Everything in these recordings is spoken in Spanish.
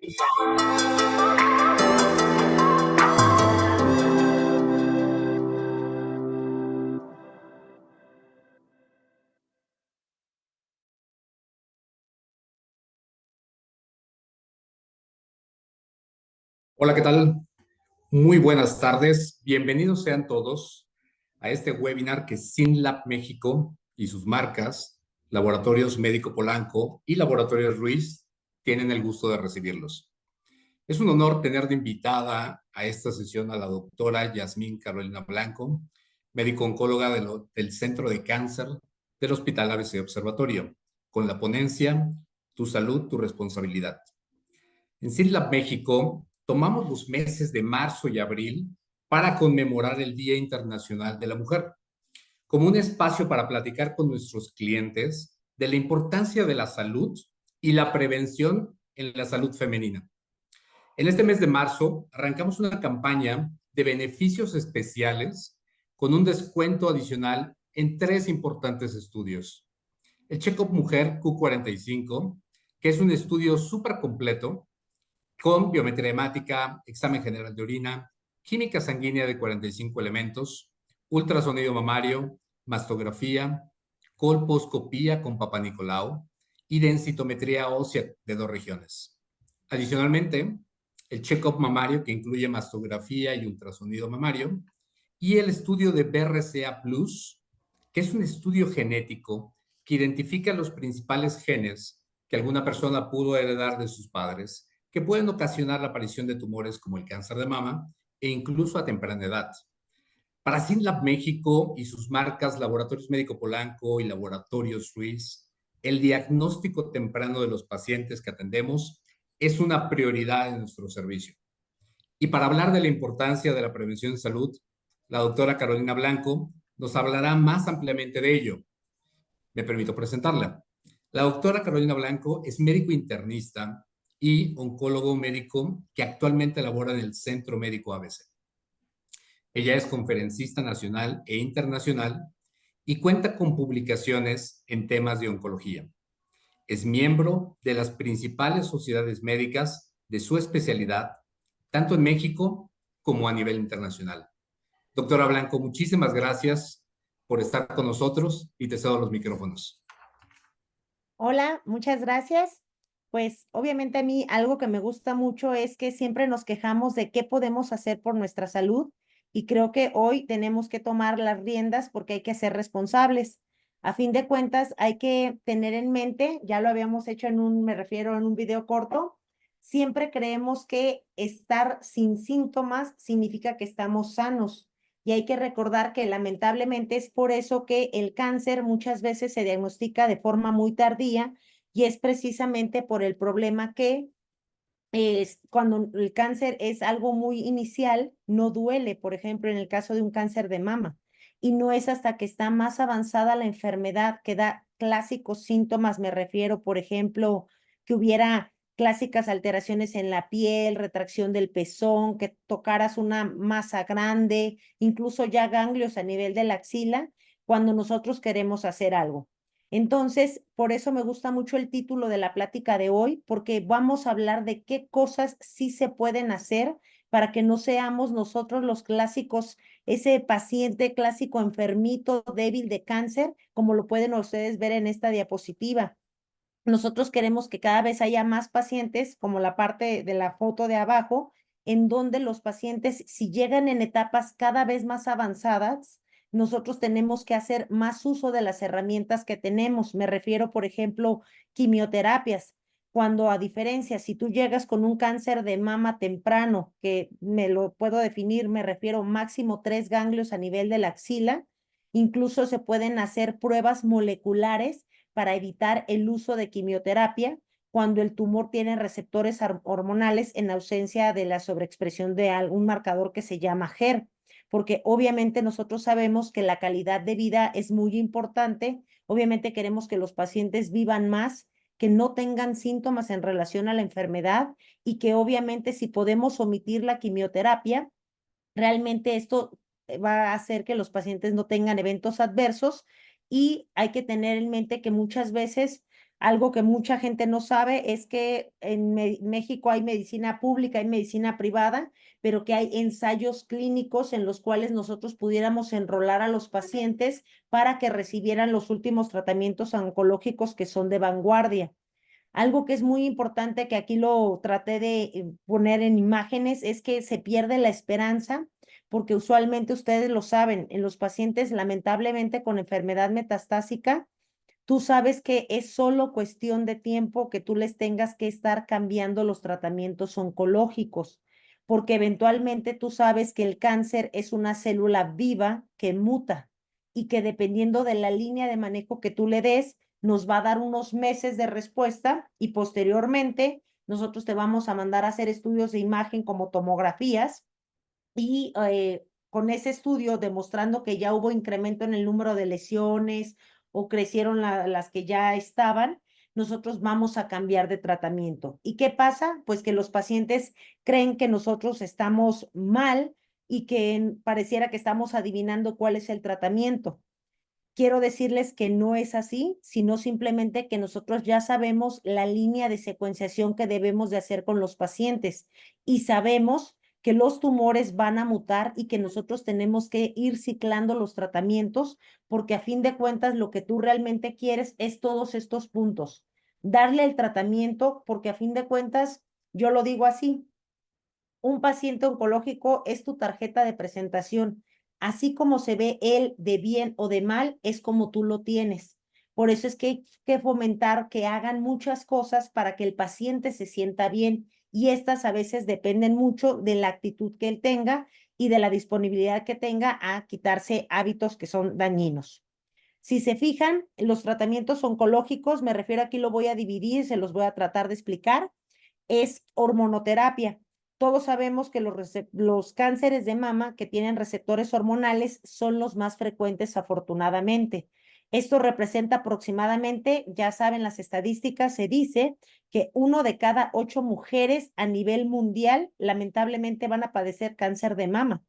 Hola, ¿qué tal? Muy buenas tardes. Bienvenidos sean todos a este webinar que SYNLAB México y sus marcas, Laboratorios Médico Polanco y Laboratorios Ruiz, tienen el gusto de recibirlos. Es un honor tener de invitada a esta sesión a la doctora Yasmín Carolina Blanco, médico oncóloga del Centro de Cáncer del Hospital ABC Observatorio, con la ponencia Tu salud, tu responsabilidad. En SYNLAB México tomamos los meses de marzo y abril para conmemorar el Día Internacional de la Mujer, como un espacio para platicar con nuestros clientes de la importancia de la salud y la prevención en la salud femenina. En este mes de marzo arrancamos una campaña de beneficios especiales con un descuento adicional en 3 importantes estudios. El Check-up Mujer Q45, que es un estudio súper completo con biometría hemática, examen general de orina, química sanguínea de 45 elementos, ultrasonido mamario, mastografía, colposcopía con Papa Nicolau y densitometría ósea de 2 regiones. Adicionalmente, el check-up mamario que incluye mastografía y ultrasonido mamario y el estudio de BRCA+, que es un estudio genético que identifica los principales genes que alguna persona pudo heredar de sus padres que pueden ocasionar la aparición de tumores como el cáncer de mama e incluso a temprana edad. Para SYNLAB México y sus marcas Laboratorios Médico Polanco y Laboratorios Ruiz, el diagnóstico temprano de los pacientes que atendemos es una prioridad en nuestro servicio. Y para hablar de la importancia de la prevención en salud, la doctora Carolina Blanco nos hablará más ampliamente de ello. Me permito presentarla. La doctora Carolina Blanco es médico internista y oncólogo médico que actualmente labora en el Centro Médico ABC. Ella es conferencista nacional e internacional y cuenta con publicaciones en temas de oncología. Es miembro de las principales sociedades médicas de su especialidad, tanto en México como a nivel internacional. Doctora Blanco, muchísimas gracias por estar con nosotros y te cedo los micrófonos. Hola, muchas gracias. Pues obviamente a mí algo que me gusta mucho es que siempre nos quejamos de qué podemos hacer por nuestra salud y creo que hoy tenemos que tomar las riendas porque hay que ser responsables. A fin de cuentas, hay que tener en mente, ya lo habíamos hecho me refiero en un video corto, siempre creemos que estar sin síntomas significa que estamos sanos. Y hay que recordar que lamentablemente es por eso que el cáncer muchas veces se diagnostica de forma muy tardía y es precisamente por el problema que cuando el cáncer es algo muy inicial, no duele, por ejemplo, en el caso de un cáncer de mama. Y no es hasta que está más avanzada la enfermedad que da clásicos síntomas, me refiero, por ejemplo, que hubiera clásicas alteraciones en la piel, retracción del pezón, que tocaras una masa grande, incluso ya ganglios a nivel de la axila, cuando nosotros queremos hacer algo. Entonces, por eso me gusta mucho el título de la plática de hoy, porque vamos a hablar de qué cosas sí se pueden hacer para que no seamos nosotros los clásicos, ese paciente clásico enfermito, débil de cáncer, como lo pueden ustedes ver en esta diapositiva. Nosotros queremos que cada vez haya más pacientes, como la parte de la foto de abajo, en donde los pacientes, si llegan en etapas cada vez más avanzadas, nosotros tenemos que hacer más uso de las herramientas que tenemos. Me refiero, por ejemplo, quimioterapias. Cuando a diferencia, si tú llegas con un cáncer de mama temprano, que me lo puedo definir, me refiero máximo 3 ganglios a nivel de la axila, incluso se pueden hacer pruebas moleculares para evitar el uso de quimioterapia cuando el tumor tiene receptores hormonales en ausencia de la sobreexpresión de algún marcador que se llama HER, porque obviamente nosotros sabemos que la calidad de vida es muy importante, obviamente queremos que los pacientes vivan más, que no tengan síntomas en relación a la enfermedad y que obviamente si podemos omitir la quimioterapia, realmente esto va a hacer que los pacientes no tengan eventos adversos y hay que tener en mente que muchas veces Algo que mucha gente no sabe es que en México hay medicina pública, hay medicina privada, pero que hay ensayos clínicos en los cuales nosotros pudiéramos enrolar a los pacientes para que recibieran los últimos tratamientos oncológicos que son de vanguardia. Algo que es muy importante, que aquí lo traté de poner en imágenes, es que se pierde la esperanza, porque usualmente ustedes lo saben, en los pacientes lamentablemente con enfermedad metastásica, tú sabes que es solo cuestión de tiempo que tú les tengas que estar cambiando los tratamientos oncológicos, porque eventualmente tú sabes que el cáncer es una célula viva que muta y que dependiendo de la línea de manejo que tú le des, nos va a dar unos meses de respuesta y posteriormente nosotros te vamos a mandar a hacer estudios de imagen como tomografías y con ese estudio demostrando que ya hubo incremento en el número de lesiones o crecieron las que ya estaban, nosotros vamos a cambiar de tratamiento. ¿Y qué pasa? Pues que los pacientes creen que nosotros estamos mal y que pareciera que estamos adivinando cuál es el tratamiento. Quiero decirles que no es así, sino simplemente que nosotros ya sabemos la línea de secuenciación que debemos de hacer con los pacientes y sabemos que los tumores van a mutar y que nosotros tenemos que ir ciclando los tratamientos porque a fin de cuentas lo que tú realmente quieres es todos estos puntos. Darle el tratamiento porque a fin de cuentas, yo lo digo así, un paciente oncológico es tu tarjeta de presentación. Así como se ve él de bien o de mal, es como tú lo tienes. Por eso es que hay que fomentar que hagan muchas cosas para que el paciente se sienta bien. Y estas a veces dependen mucho de la actitud que él tenga y de la disponibilidad que tenga a quitarse hábitos que son dañinos. Si se fijan, los tratamientos oncológicos, me refiero aquí lo voy a dividir, se los voy a tratar de explicar, es hormonoterapia. Todos sabemos que los cánceres de mama que tienen receptores hormonales son los más frecuentes, afortunadamente. Esto representa aproximadamente, ya saben las estadísticas, se dice que 1 de cada 8 mujeres a nivel mundial lamentablemente van a padecer cáncer de mama.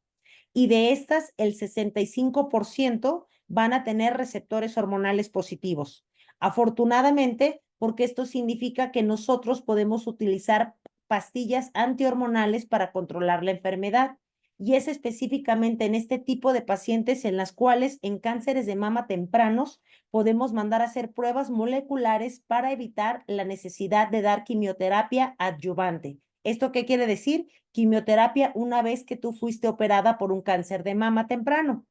Y de estas, el 65% van a tener receptores hormonales positivos. Afortunadamente, porque esto significa que nosotros podemos utilizar pastillas antihormonales para controlar la enfermedad. Y es específicamente en este tipo de pacientes en las cuales en cánceres de mama tempranos podemos mandar a hacer pruebas moleculares para evitar la necesidad de dar quimioterapia adyuvante. ¿Esto qué quiere decir? Quimioterapia una vez que tú fuiste operada por un cáncer de mama temprano.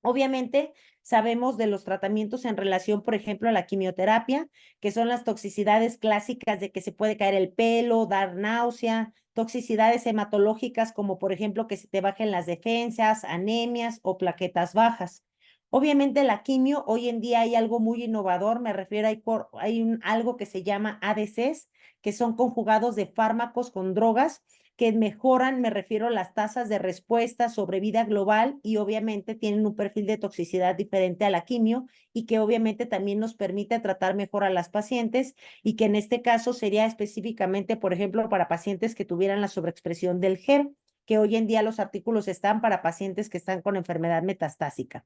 Obviamente, sabemos de los tratamientos en relación, por ejemplo, a la quimioterapia, que son las toxicidades clásicas de que se puede caer el pelo, dar náusea, toxicidades hematológicas como, por ejemplo, que se te bajen las defensas, anemias o plaquetas bajas. Obviamente, la quimio, hoy en día hay algo muy innovador, me refiero, hay algo que se llama ADCs, que son conjugados de fármacos con drogas que mejoran, me refiero a las tasas de respuesta, sobrevida global y obviamente tienen un perfil de toxicidad diferente a la quimio y que obviamente también nos permite tratar mejor a las pacientes y que en este caso sería específicamente, por ejemplo, para pacientes que tuvieran la sobreexpresión del GER, que hoy en día los artículos están para pacientes que están con enfermedad metastásica.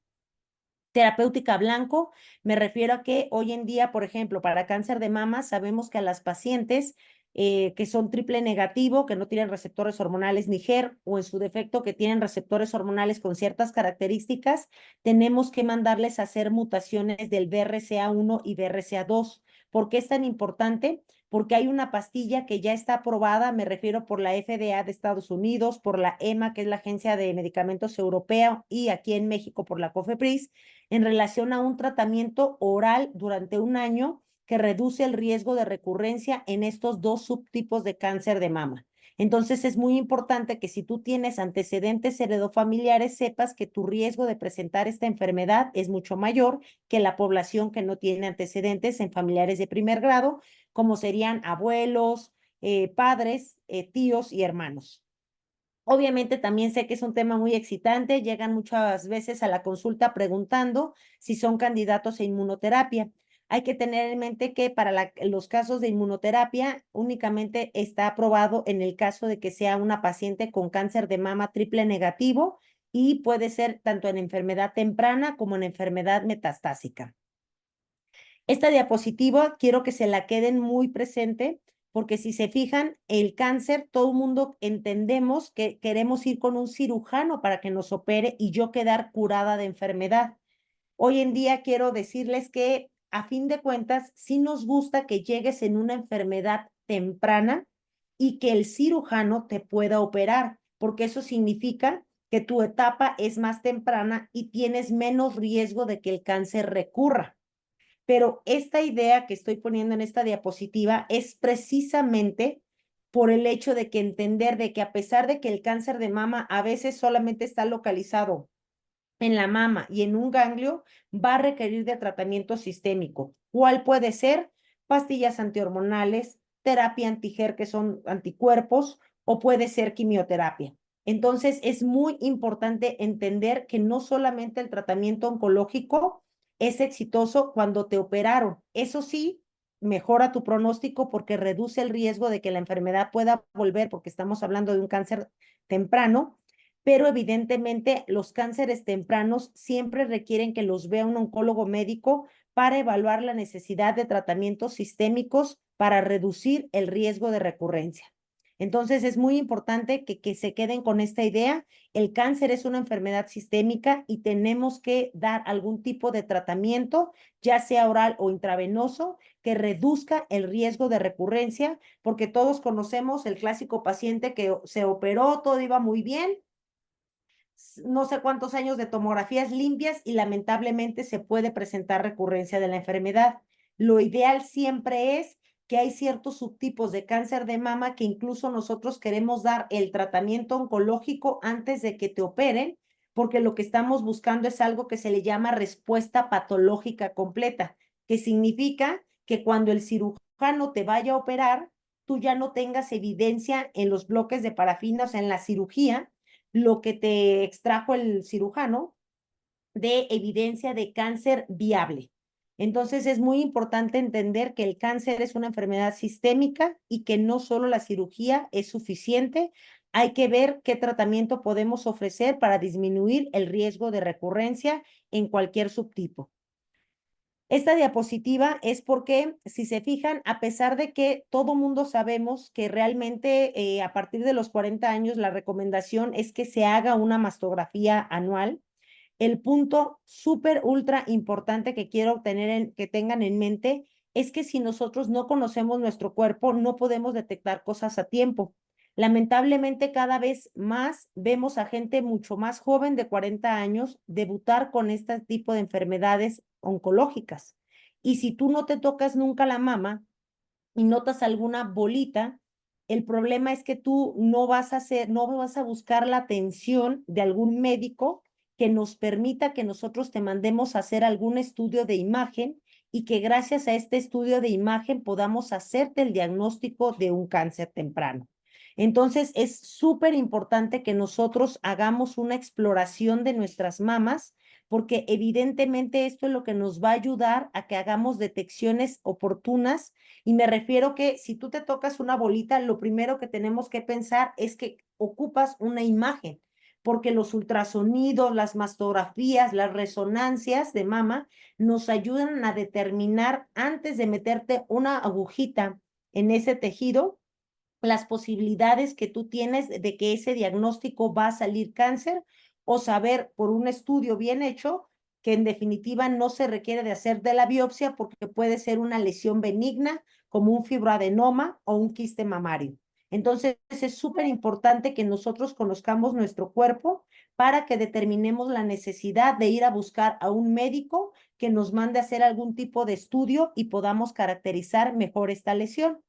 Terapéutica blanco, me refiero a que hoy en día, por ejemplo, para cáncer de mama, sabemos que a las pacientes que son triple negativo, que no tienen receptores hormonales ni GER, o en su defecto que tienen receptores hormonales con ciertas características, tenemos que mandarles a hacer mutaciones del BRCA1 y BRCA2. ¿Por qué es tan importante? Porque hay una pastilla que ya está aprobada, me refiero por la FDA de Estados Unidos, por la EMA, que es la Agencia de Medicamentos Europea, y aquí en México por la COFEPRIS, en relación a un tratamiento oral durante un año que reduce el riesgo de recurrencia en estos dos subtipos de cáncer de mama. Entonces es muy importante que si tú tienes antecedentes heredofamiliares, sepas que tu riesgo de presentar esta enfermedad es mucho mayor que la población que no tiene antecedentes en familiares de primer grado, como serían abuelos, padres, tíos y hermanos. Obviamente también sé que es un tema muy excitante, llegan muchas veces a la consulta preguntando si son candidatos a inmunoterapia. Hay que tener en mente que para los casos de inmunoterapia únicamente está aprobado en el caso de que sea una paciente con cáncer de mama triple negativo y puede ser tanto en enfermedad temprana como en enfermedad metastásica. Esta diapositiva quiero que se la queden muy presente, porque si se fijan, el cáncer, todo el mundo entendemos que queremos ir con un cirujano para que nos opere y yo quedar curada de enfermedad. Hoy en día quiero decirles que a fin de cuentas sí nos gusta que llegues en una enfermedad temprana y que el cirujano te pueda operar, porque eso significa que tu etapa es más temprana y tienes menos riesgo de que el cáncer recurra. Pero esta idea que estoy poniendo en esta diapositiva es precisamente por el hecho de que entender de que a pesar de que el cáncer de mama a veces solamente está localizado en la mama y en un ganglio, va a requerir de tratamiento sistémico. ¿Cuál puede ser? Pastillas antihormonales, terapia antiger, que son anticuerpos, o puede ser quimioterapia. Entonces, es muy importante entender que no solamente el tratamiento oncológico es exitoso cuando te operaron. Eso sí, mejora tu pronóstico porque reduce el riesgo de que la enfermedad pueda volver, porque estamos hablando de un cáncer temprano, pero evidentemente los cánceres tempranos siempre requieren que los vea un oncólogo médico para evaluar la necesidad de tratamientos sistémicos para reducir el riesgo de recurrencia. Entonces es muy importante que se queden con esta idea. El cáncer es una enfermedad sistémica y tenemos que dar algún tipo de tratamiento, ya sea oral o intravenoso, que reduzca el riesgo de recurrencia, porque todos conocemos el clásico paciente que se operó, todo iba muy bien, no sé cuántos años de tomografías limpias y lamentablemente se puede presentar recurrencia de la enfermedad. Lo ideal siempre es que hay ciertos subtipos de cáncer de mama que incluso nosotros queremos dar el tratamiento oncológico antes de que te operen, porque lo que estamos buscando es algo que se le llama respuesta patológica completa, que significa que cuando el cirujano te vaya a operar, tú ya no tengas evidencia en los bloques de parafina, o sea, en la cirugía, lo que te extrajo el cirujano de evidencia de cáncer viable. Entonces es muy importante entender que el cáncer es una enfermedad sistémica y que no solo la cirugía es suficiente. Hay que ver qué tratamiento podemos ofrecer para disminuir el riesgo de recurrencia en cualquier subtipo. Esta diapositiva es porque, si se fijan, a pesar de que todo mundo sabemos que realmente a partir de los 40 años la recomendación es que se haga una mastografía anual, el punto súper ultra importante que quiero que tengan en mente es que si nosotros no conocemos nuestro cuerpo, no podemos detectar cosas a tiempo. Lamentablemente, cada vez más vemos a gente mucho más joven de 40 años debutar con este tipo de enfermedades oncológicas. Y si tú no te tocas nunca la mama y notas alguna bolita, el problema es que tú no vas a buscar la atención de algún médico que nos permita que nosotros te mandemos a hacer algún estudio de imagen y que gracias a este estudio de imagen podamos hacerte el diagnóstico de un cáncer temprano. Entonces, es súper importante que nosotros hagamos una exploración de nuestras mamas, porque evidentemente esto es lo que nos va a ayudar a que hagamos detecciones oportunas. Y me refiero que si tú te tocas una bolita, lo primero que tenemos que pensar es que ocupas una imagen, porque los ultrasonidos, las mastografías, las resonancias de mama nos ayudan a determinar antes de meterte una agujita en ese tejido las posibilidades que tú tienes de que ese diagnóstico va a salir cáncer, o saber por un estudio bien hecho que en definitiva no se requiere de hacer de la biopsia porque puede ser una lesión benigna como un fibroadenoma o un quiste mamario. Entonces es súper importante que nosotros conozcamos nuestro cuerpo para que determinemos la necesidad de ir a buscar a un médico que nos mande a hacer algún tipo de estudio y podamos caracterizar mejor esta lesión.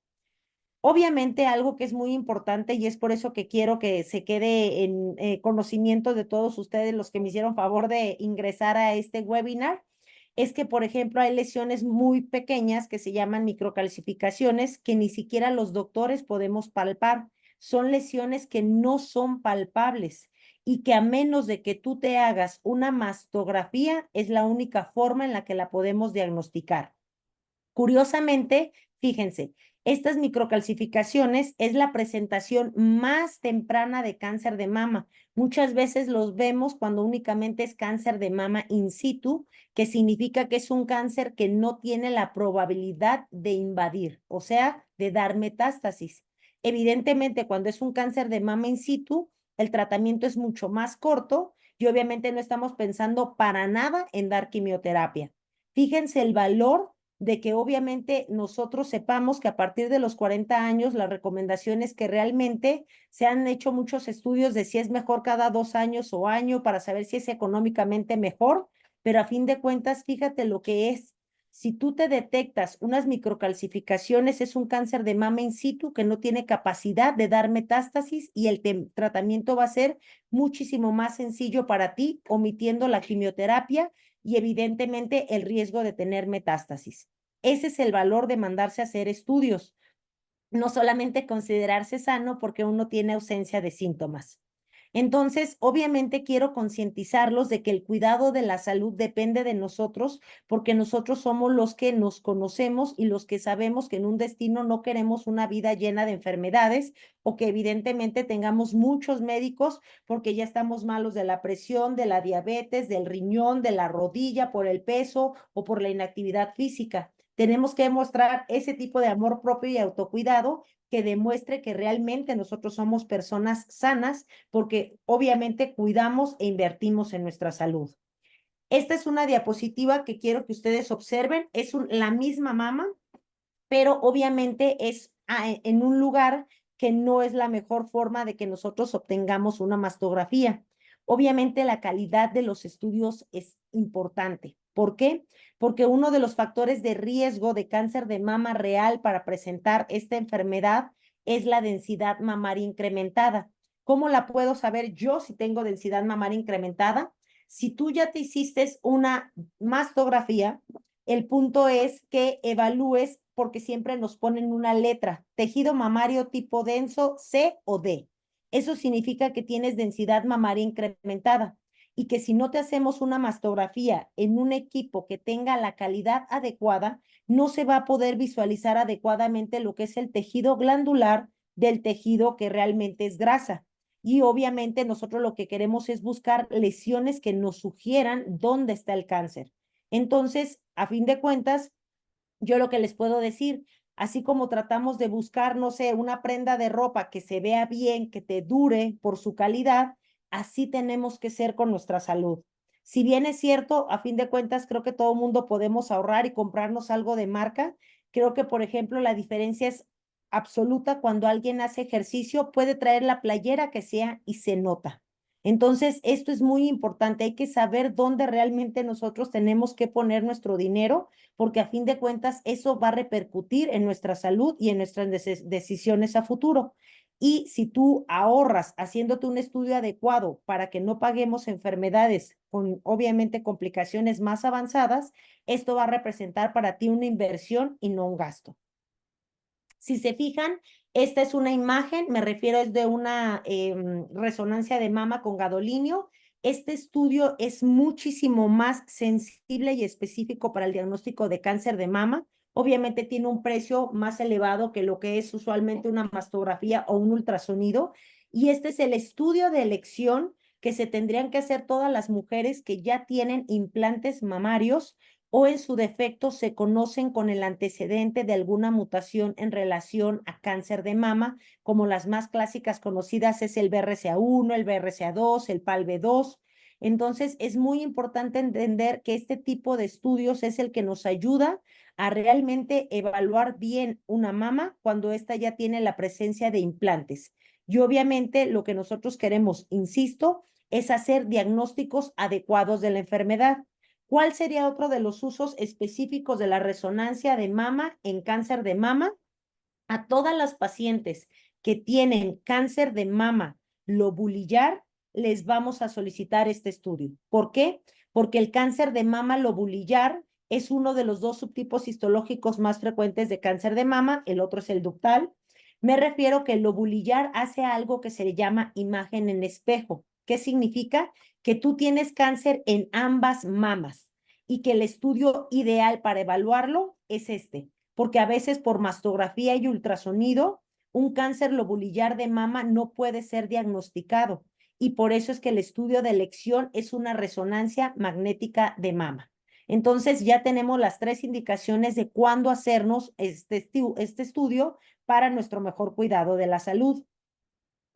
Obviamente algo que es muy importante y es por eso que quiero que se quede en conocimiento de todos ustedes, los que me hicieron favor de ingresar a este webinar, es que, por ejemplo, hay lesiones muy pequeñas que se llaman microcalcificaciones que ni siquiera los doctores podemos palpar. Son lesiones que no son palpables y que a menos de que tú te hagas una mastografía es la única forma en la que la podemos diagnosticar. Curiosamente, fíjense, Estas microcalcificaciones es la presentación más temprana de cáncer de mama. Muchas veces los vemos cuando únicamente es cáncer de mama in situ, que significa que es un cáncer que no tiene la probabilidad de invadir, o sea, de dar metástasis. Evidentemente, cuando es un cáncer de mama in situ, el tratamiento es mucho más corto y obviamente no estamos pensando para nada en dar quimioterapia. Fíjense el valor de que obviamente nosotros sepamos que a partir de los 40 años la recomendación es que realmente se han hecho muchos estudios de si es mejor cada 2 años o año para saber si es económicamente mejor, pero a fin de cuentas, fíjate lo que es. Si tú te detectas unas microcalcificaciones, es un cáncer de mama in situ que no tiene capacidad de dar metástasis y el tratamiento va a ser muchísimo más sencillo para ti, omitiendo la quimioterapia y evidentemente el riesgo de tener metástasis. Ese es el valor de mandarse a hacer estudios, no solamente considerarse sano porque uno tiene ausencia de síntomas. Entonces, obviamente quiero concientizarlos de que el cuidado de la salud depende de nosotros, porque nosotros somos los que nos conocemos y los que sabemos que en un destino no queremos una vida llena de enfermedades o que evidentemente tengamos muchos médicos porque ya estamos malos de la presión, de la diabetes, del riñón, de la rodilla, por el peso o por la inactividad física. Tenemos que mostrar ese tipo de amor propio y autocuidado que demuestre que realmente nosotros somos personas sanas porque obviamente cuidamos e invertimos en nuestra salud. Esta es una diapositiva que quiero que ustedes observen. Es la misma mama, pero obviamente es en un lugar que no es la mejor forma de que nosotros obtengamos una mastografía. Obviamente la calidad de los estudios es importante. ¿Por qué? Porque uno de los factores de riesgo de cáncer de mama real para presentar esta enfermedad es la densidad mamaria incrementada. ¿Cómo la puedo saber yo si tengo densidad mamaria incrementada? Si tú ya te hiciste una mastografía, el punto es que evalúes, porque siempre nos ponen una letra, tejido mamario tipo denso C o D. Eso significa que tienes densidad mamaria incrementada y que si no te hacemos una mastografía en un equipo que tenga la calidad adecuada, no se va a poder visualizar adecuadamente lo que es el tejido glandular del tejido que realmente es grasa. Y obviamente nosotros lo que queremos es buscar lesiones que nos sugieran dónde está el cáncer. Entonces, a fin de cuentas, yo lo que les puedo decir, así como tratamos de buscar, no sé, una prenda de ropa que se vea bien, que te dure por su calidad, así tenemos que ser con nuestra salud. Si bien es cierto, a fin de cuentas, creo que todo mundo podemos ahorrar y comprarnos algo de marca. Creo que, por ejemplo, la diferencia es absoluta cuando alguien hace ejercicio, puede traer la playera que sea y se nota. Entonces, esto es muy importante. Hay que saber dónde realmente nosotros tenemos que poner nuestro dinero porque a fin de cuentas eso va a repercutir en nuestra salud y en nuestras decisiones a futuro. Y si tú ahorras haciéndote un estudio adecuado para que no paguemos enfermedades con obviamente complicaciones más avanzadas, esto va a representar para ti una inversión y no un gasto. Si se fijan, esta es una imagen, me refiero es de una resonancia de mama con gadolinio. Este estudio es muchísimo más sensible y específico para el diagnóstico de cáncer de mama. Obviamente tiene un precio más elevado que lo que es usualmente una mastografía o un ultrasonido. Y este es el estudio de elección que se tendrían que hacer todas las mujeres que ya tienen implantes mamarios o en su defecto se conocen con el antecedente de alguna mutación en relación a cáncer de mama, como las más clásicas conocidas es el BRCA1, el BRCA2, el PALB2. Entonces, es muy importante entender que este tipo de estudios es el que nos ayuda a realmente evaluar bien una mama cuando ésta ya tiene la presencia de implantes. Y obviamente lo que nosotros queremos, insisto, es hacer diagnósticos adecuados de la enfermedad. ¿Cuál sería otro de los usos específicos de la resonancia de mama en cáncer de mama? A todas las pacientes que tienen cáncer de mama lobulillar, les vamos a solicitar este estudio. ¿Por qué? Porque el cáncer de mama lobulillar es uno de los dos subtipos histológicos más frecuentes de cáncer de mama, el otro es el ductal. Me refiero que el lobulillar hace algo que se le llama imagen en espejo. ¿Qué significa? Que tú tienes cáncer en ambas mamas y que el estudio ideal para evaluarlo es este. porque a veces por mastografía y ultrasonido, un cáncer lobulillar de mama no puede ser diagnosticado y por eso es que el estudio de elección es una resonancia magnética de mama. Entonces ya tenemos las 3 indicaciones de cuándo hacernos este estudio para nuestro mejor cuidado de la salud.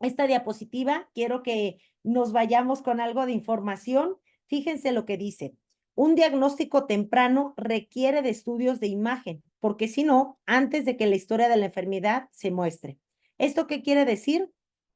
Esta diapositiva, quiero que nos vayamos con algo de información. Fíjense lo que dice. Un diagnóstico temprano requiere de estudios de imagen, porque si no, antes de que la historia de la enfermedad se muestre. ¿Esto qué quiere decir?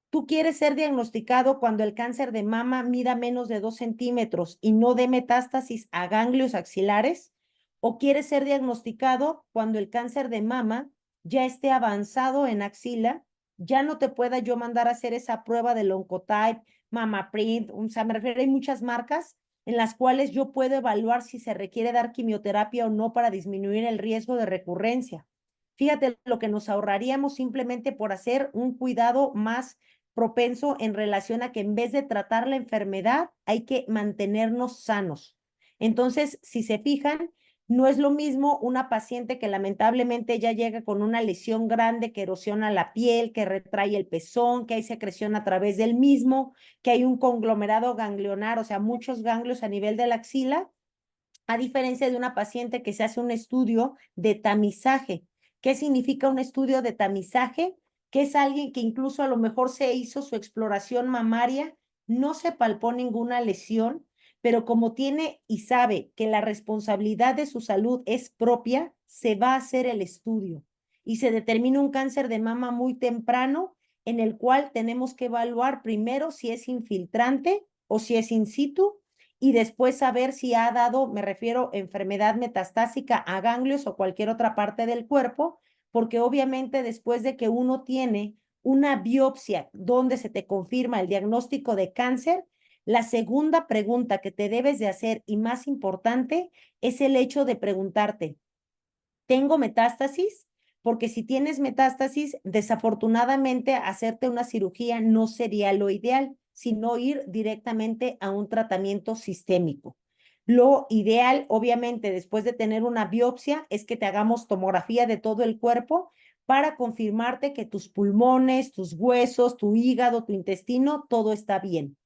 Tú quieres ser diagnosticado cuando el cáncer de mama mida menos de 2 centímetros y no dé metástasis a ganglios axilares, o quieres ser diagnosticado cuando el cáncer de mama ya esté avanzado en axila, ya no te pueda yo mandar a hacer esa prueba del Oncotype, MamaPrint, o sea, me refiero, hay muchas marcas en las cuales yo puedo evaluar si se requiere dar quimioterapia o no para disminuir el riesgo de recurrencia. Fíjate lo que nos ahorraríamos simplemente por hacer un cuidado más propenso en relación a que en vez de tratar la enfermedad, hay que mantenernos sanos. Entonces, si se fijan, no es lo mismo una paciente que lamentablemente ya llega con una lesión grande que erosiona la piel, que retrae el pezón, que hay secreción a través del mismo, que hay un conglomerado ganglionar, o sea, muchos ganglios a nivel de la axila, a diferencia de una paciente que se hace un estudio de tamizaje. ¿Qué significa un estudio de tamizaje? Que es alguien que incluso a lo mejor se hizo su exploración mamaria, no se palpó ninguna lesión, pero como tiene y sabe que la responsabilidad de su salud es propia, se va a hacer el estudio y se determina un cáncer de mama muy temprano en el cual tenemos que evaluar primero si es infiltrante o si es in situ y después saber si ha dado, me refiero, enfermedad metastásica a ganglios o cualquier otra parte del cuerpo, porque obviamente después de que uno tiene una biopsia donde se te confirma el diagnóstico de cáncer, la segunda pregunta que te debes de hacer y más importante es el hecho de preguntarte, ¿tengo metástasis? Porque si tienes metástasis, desafortunadamente hacerte una cirugía no sería lo ideal, sino ir directamente a un tratamiento sistémico. Lo ideal, obviamente, después de tener una biopsia, es que te hagamos tomografía de todo el cuerpo para confirmarte que tus pulmones, tus huesos, tu hígado, tu intestino, todo está bien.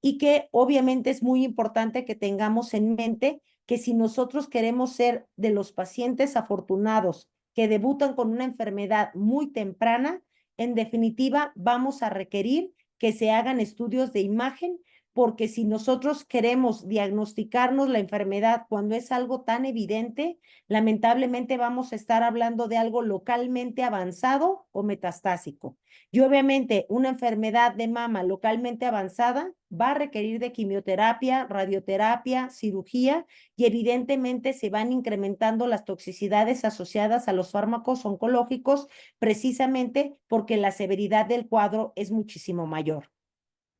Y que obviamente es muy importante que tengamos en mente que si nosotros queremos ser de los pacientes afortunados que debutan con una enfermedad muy temprana, en definitiva vamos a requerir que se hagan estudios de imagen, porque si nosotros queremos diagnosticarnos la enfermedad cuando es algo tan evidente, lamentablemente vamos a estar hablando de algo localmente avanzado o metastásico. Y obviamente una enfermedad de mama localmente avanzada va a requerir de quimioterapia, radioterapia, cirugía y evidentemente se van incrementando las toxicidades asociadas a los fármacos oncológicos precisamente porque la severidad del cuadro es muchísimo mayor.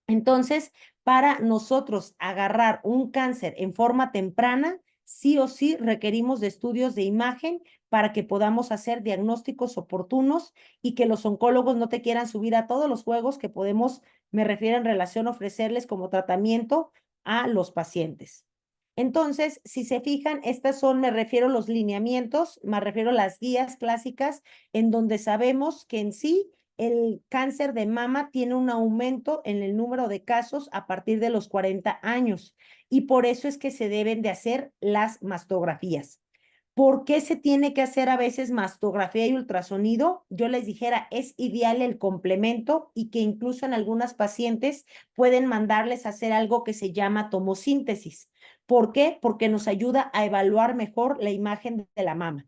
Entonces, para nosotros agarrar un cáncer en forma temprana, sí o sí requerimos de estudios de imagen para que podamos hacer diagnósticos oportunos y que los oncólogos no te quieran subir a todos los juegos que podemos, me refiero en relación a ofrecerles como tratamiento a los pacientes. Entonces, si se fijan, estas son, me refiero a los lineamientos, me refiero a las guías clásicas en donde sabemos que en sí el cáncer de mama tiene un aumento en el número de casos a partir de los 40 años y por eso es que se deben de hacer las mastografías. ¿Por qué se tiene que hacer a veces mastografía y ultrasonido? Yo les dijera, es ideal el complemento y que incluso en algunas pacientes pueden mandarles a hacer algo que se llama tomosíntesis. ¿Por qué? Porque nos ayuda a evaluar mejor la imagen de la mama.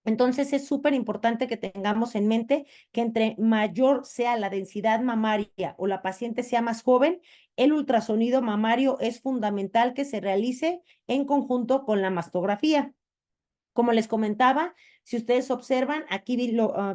Entonces es súper importante que tengamos en mente que entre mayor sea la densidad mamaria o la paciente sea más joven, el ultrasonido mamario es fundamental que se realice en conjunto con la mastografía. Como les comentaba, si ustedes observan, aquí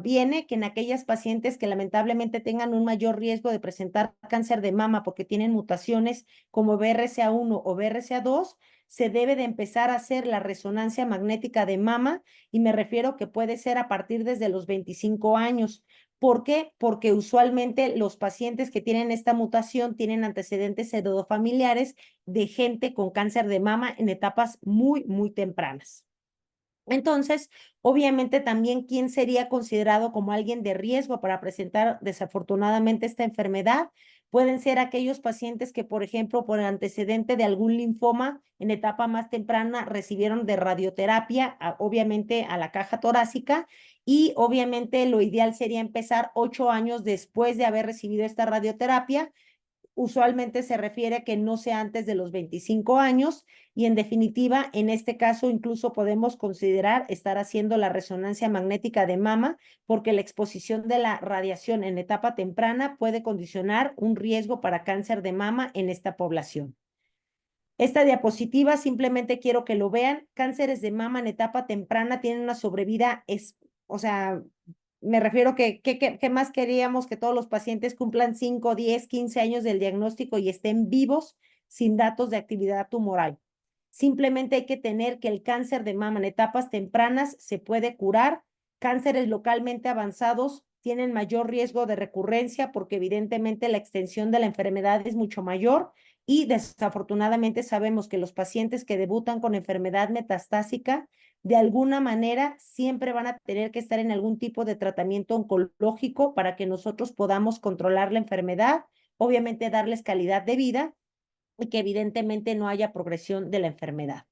viene que en aquellas pacientes que lamentablemente tengan un mayor riesgo de presentar cáncer de mama porque tienen mutaciones como BRCA1 o BRCA2, se debe de empezar a hacer la resonancia magnética de mama y me refiero que puede ser a partir desde los 25 años. ¿Por qué? Porque usualmente los pacientes que tienen esta mutación tienen antecedentes heredofamiliares de gente con cáncer de mama en etapas muy, muy tempranas. Entonces, obviamente también quién sería considerado como alguien de riesgo para presentar desafortunadamente esta enfermedad. Pueden ser aquellos pacientes que, por ejemplo, por antecedente de algún linfoma en etapa más temprana recibieron de radioterapia, obviamente a la caja torácica, y obviamente lo ideal sería empezar 8 años después de haber recibido esta radioterapia. Usualmente se refiere a que no sea antes de los 25 años y en definitiva, en este caso incluso podemos considerar estar haciendo la resonancia magnética de mama porque la exposición de la radiación en etapa temprana puede condicionar un riesgo para cáncer de mama en esta población. Esta diapositiva simplemente quiero que lo vean. Cánceres de mama en etapa temprana tienen una sobrevida, o sea, me refiero que más queríamos que todos los pacientes cumplan 5, 10, 15 años del diagnóstico y estén vivos sin datos de actividad tumoral. Simplemente hay que tener que el cáncer de mama en etapas tempranas se puede curar. Cánceres localmente avanzados tienen mayor riesgo de recurrencia porque evidentemente la extensión de la enfermedad es mucho mayor y desafortunadamente sabemos que los pacientes que debutan con enfermedad metastásica de alguna manera siempre van a tener que estar en algún tipo de tratamiento oncológico para que nosotros podamos controlar la enfermedad, obviamente darles calidad de vida y que evidentemente no haya progresión de la enfermedad.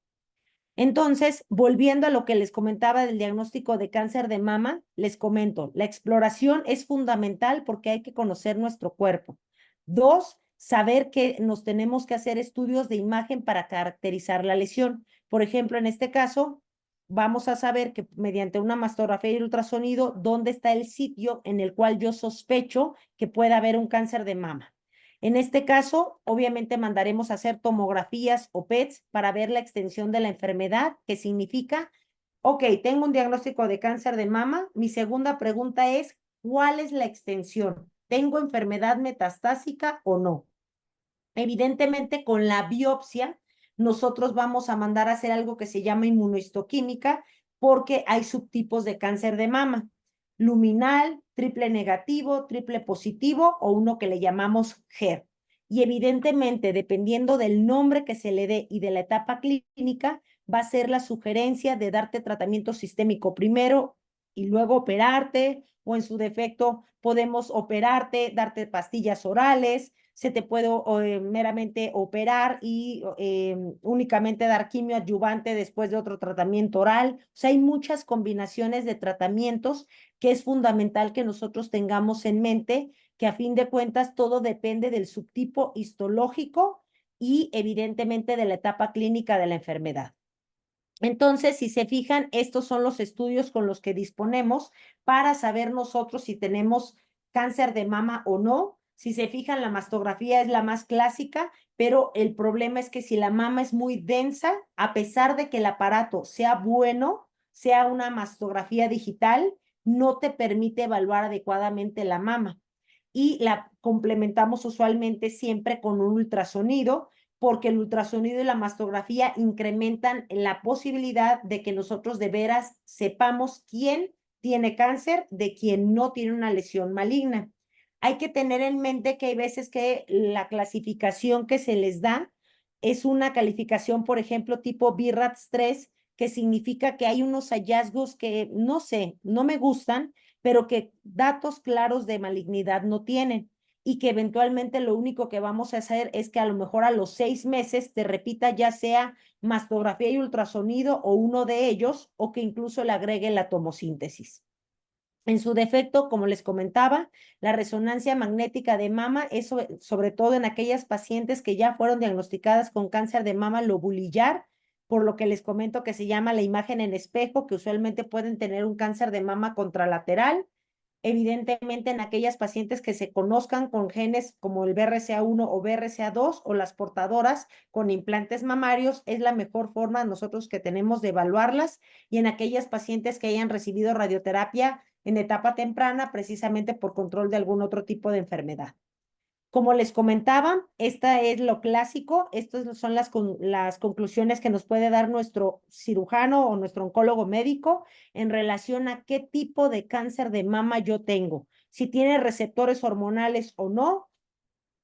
Entonces, volviendo a lo que les comentaba del diagnóstico de cáncer de mama, les comento, la exploración es fundamental porque hay que conocer nuestro cuerpo. 2, saber que nos tenemos que hacer estudios de imagen para caracterizar la lesión. Por ejemplo, en este caso, vamos a saber que mediante una mastografía y ultrasonido, dónde está el sitio en el cual yo sospecho que pueda haber un cáncer de mama. En este caso, obviamente mandaremos a hacer tomografías o PETs para ver la extensión de la enfermedad, que significa, ok, tengo un diagnóstico de cáncer de mama. Mi segunda pregunta es, ¿cuál es la extensión? ¿Tengo enfermedad metastásica o no? Evidentemente, con la biopsia, nosotros vamos a mandar a hacer algo que se llama inmunohistoquímica, porque hay subtipos de cáncer de mama: luminal, triple negativo, triple positivo o uno que le llamamos HER. Y evidentemente, dependiendo del nombre que se le dé y de la etapa clínica, va a ser la sugerencia de darte tratamiento sistémico primero y luego operarte, o en su defecto podemos operarte, darte pastillas orales, se te puede meramente operar y únicamente dar quimio adyuvante después de otro tratamiento oral. O sea, hay muchas combinaciones de tratamientos que es fundamental que nosotros tengamos en mente, que a fin de cuentas todo depende del subtipo histológico y evidentemente de la etapa clínica de la enfermedad. Entonces, si se fijan, estos son los estudios con los que disponemos para saber nosotros si tenemos cáncer de mama o no. Si se fijan, la mastografía es la más clásica, pero el problema es que si la mama es muy densa, a pesar de que el aparato sea bueno, sea una mastografía digital, no te permite evaluar adecuadamente la mama. Y la complementamos usualmente siempre con un ultrasonido, porque el ultrasonido y la mastografía incrementan la posibilidad de que nosotros de veras sepamos quién tiene cáncer de quien no tiene una lesión maligna. Hay que tener en mente que hay veces que la clasificación que se les da es una calificación, por ejemplo, tipo BIRATS 3, que significa que hay unos hallazgos que no sé, no me gustan, pero que datos claros de malignidad no tienen y que eventualmente lo único que vamos a hacer es que a lo mejor a los 6 meses te repita ya sea mastografía y ultrasonido o uno de ellos, o que incluso le agregue la tomosíntesis. En su defecto, como les comentaba, la resonancia magnética de mama es sobre todo en aquellas pacientes que ya fueron diagnosticadas con cáncer de mama lobulillar, por lo que les comento que se llama la imagen en espejo, que usualmente pueden tener un cáncer de mama contralateral. Evidentemente, en aquellas pacientes que se conozcan con genes como el BRCA1 o BRCA2 o las portadoras con implantes mamarios, es la mejor forma nosotros que tenemos de evaluarlas. Y en aquellas pacientes que hayan recibido radioterapia en etapa temprana, precisamente por control de algún otro tipo de enfermedad. Como les comentaba, esta es lo clásico, estas son las conclusiones que nos puede dar nuestro cirujano o nuestro oncólogo médico en relación a qué tipo de cáncer de mama yo tengo, si tiene receptores hormonales o no,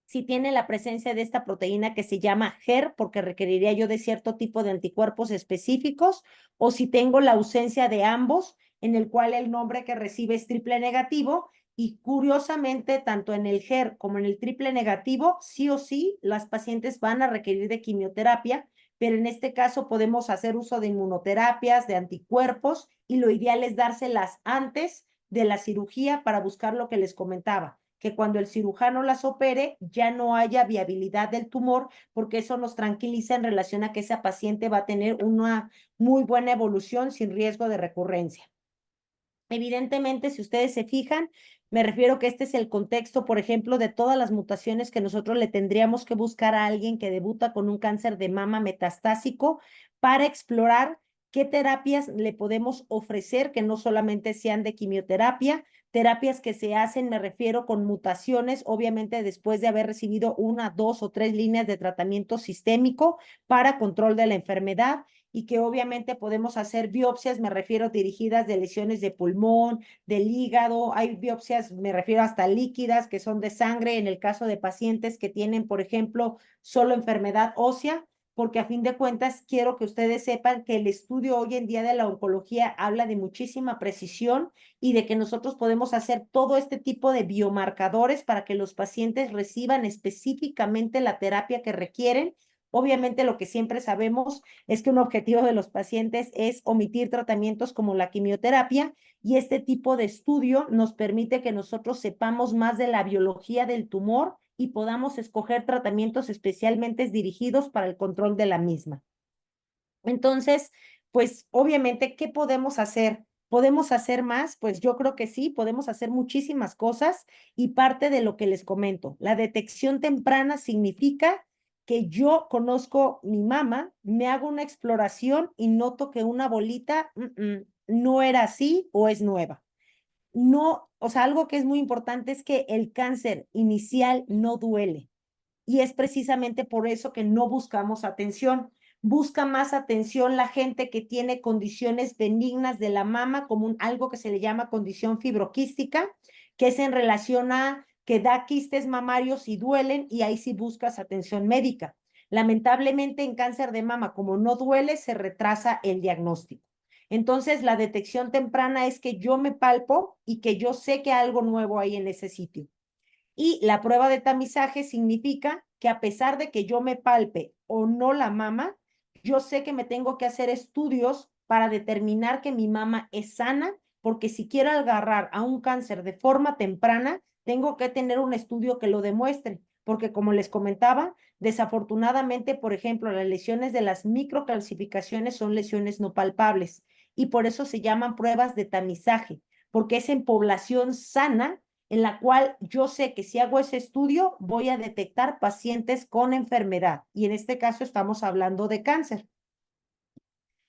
si tiene la presencia de esta proteína que se llama HER, porque requeriría yo de cierto tipo de anticuerpos específicos, o si tengo la ausencia de ambos, en el cual el nombre que recibe es triple negativo, y curiosamente, tanto en el HER como en el triple negativo, sí o sí, las pacientes van a requerir de quimioterapia, pero en este caso podemos hacer uso de inmunoterapias, de anticuerpos, y lo ideal es dárselas antes de la cirugía para buscar lo que les comentaba, que cuando el cirujano las opere ya no haya viabilidad del tumor, porque eso nos tranquiliza en relación a que esa paciente va a tener una muy buena evolución sin riesgo de recurrencia. Evidentemente, si ustedes se fijan, me refiero que este es el contexto, por ejemplo, de todas las mutaciones que nosotros le tendríamos que buscar a alguien que debuta con un cáncer de mama metastásico para explorar qué terapias le podemos ofrecer, que no solamente sean de quimioterapia, terapias que se hacen, me refiero, con mutaciones, obviamente después de haber recibido una, dos o tres líneas de tratamiento sistémico para control de la enfermedad, y que obviamente podemos hacer biopsias, me refiero, dirigidas de lesiones de pulmón, del hígado, hay biopsias, me refiero, hasta líquidas, que son de sangre, en el caso de pacientes que tienen, por ejemplo, solo enfermedad ósea, porque a fin de cuentas quiero que ustedes sepan que el estudio hoy en día de la oncología habla de muchísima precisión y de que nosotros podemos hacer todo este tipo de biomarcadores para que los pacientes reciban específicamente la terapia que requieren. Obviamente lo que siempre sabemos es que un objetivo de los pacientes es omitir tratamientos como la quimioterapia, y este tipo de estudio nos permite que nosotros sepamos más de la biología del tumor y podamos escoger tratamientos especialmente dirigidos para el control de la misma. Entonces, pues obviamente, ¿qué podemos hacer? ¿Podemos hacer más? Pues yo creo que sí, podemos hacer muchísimas cosas, y parte de lo que les comento, la detección temprana significa que yo conozco mi mama, me hago una exploración y noto que una bolita no era así o es nueva. No, o sea, algo que es muy importante es que el cáncer inicial no duele. Y es precisamente por eso que no buscamos atención. Busca más atención la gente que tiene condiciones benignas de la mama, como algo que se le llama condición fibroquística, que es en relación a que da quistes mamarios y duelen, y ahí sí buscas atención médica. Lamentablemente en cáncer de mama, como no duele, se retrasa el diagnóstico. Entonces, la detección temprana es que yo me palpo y que yo sé que hay algo nuevo ahí en ese sitio. Y la prueba de tamizaje significa que a pesar de que yo me palpe o no la mama, yo sé que me tengo que hacer estudios para determinar que mi mama es sana, porque si quiero agarrar a un cáncer de forma temprana, tengo que tener un estudio que lo demuestre, porque como les comentaba, desafortunadamente, por ejemplo, las lesiones de las microcalcificaciones son lesiones no palpables, y por eso se llaman pruebas de tamizaje, porque es en población sana en la cual yo sé que si hago ese estudio voy a detectar pacientes con enfermedad, y en este caso estamos hablando de cáncer.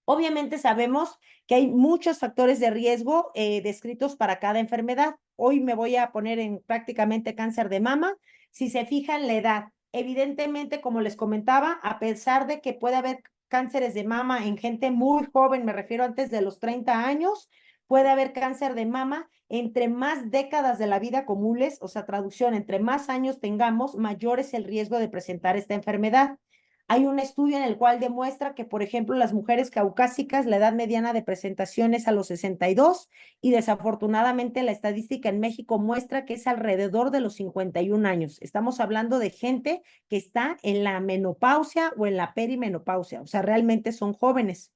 Obviamente sabemos que hay muchos factores de riesgo descritos para cada enfermedad. Hoy me voy a poner en prácticamente cáncer de mama. Si se fijan la edad, evidentemente, como les comentaba, a pesar de que puede haber cánceres de mama en gente muy joven, me refiero antes de los 30 años, puede haber cáncer de mama entre más décadas de la vida acumules, o sea, traducción, entre más años tengamos, mayor es el riesgo de presentar esta enfermedad. Hay un estudio en el cual demuestra que, por ejemplo, las mujeres caucásicas, la edad mediana de presentación es a los 62, y desafortunadamente la estadística en México muestra que es alrededor de los 51 años. Estamos hablando de gente que está en la menopausia o en la perimenopausia, o sea, realmente son jóvenes.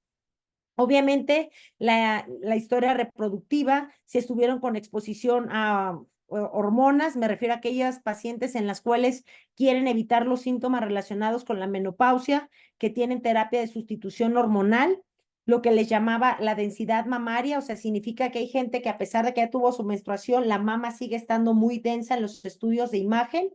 Obviamente, la historia reproductiva, si estuvieron con exposición a hormonas, me refiero a aquellas pacientes en las cuales quieren evitar los síntomas relacionados con la menopausia, que tienen terapia de sustitución hormonal, lo que les llamaba la densidad mamaria, o sea, significa que hay gente que a pesar de que ya tuvo su menstruación, la mama sigue estando muy densa en los estudios de imagen.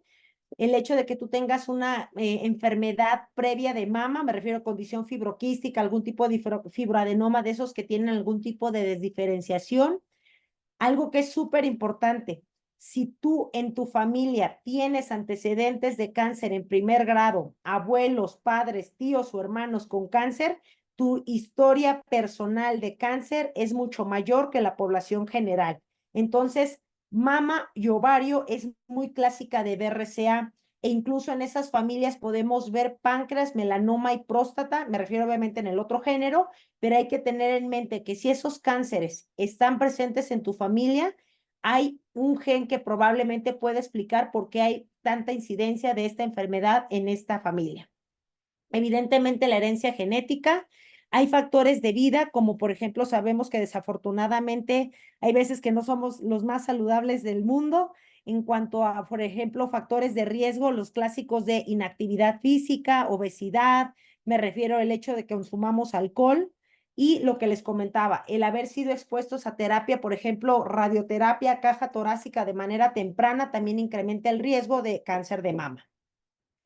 El hecho de que tú tengas una enfermedad previa de mama, me refiero a condición fibroquística, algún tipo de fibroadenoma de esos que tienen algún tipo de desdiferenciación. Algo que es súper importante, si tú en tu familia tienes antecedentes de cáncer en primer grado, abuelos, padres, tíos o hermanos con cáncer, tu historia personal de cáncer es mucho mayor que la población general. Entonces, mama y ovario es muy clásica de BRCA. e incluso en esas familias podemos ver páncreas, melanoma y próstata, me refiero obviamente en el otro género, pero hay que tener en mente que si esos cánceres están presentes en tu familia, hay un gen que probablemente puede explicar por qué hay tanta incidencia de esta enfermedad en esta familia. Evidentemente la herencia genética, hay factores de vida, como por ejemplo sabemos que desafortunadamente hay veces que no somos los más saludables del mundo en cuanto a, por ejemplo, factores de riesgo, los clásicos de inactividad física, obesidad, me refiero al hecho de que consumamos alcohol y lo que les comentaba, el haber sido expuestos a terapia, por ejemplo, radioterapia, caja torácica de manera temprana, también incrementa el riesgo de cáncer de mama.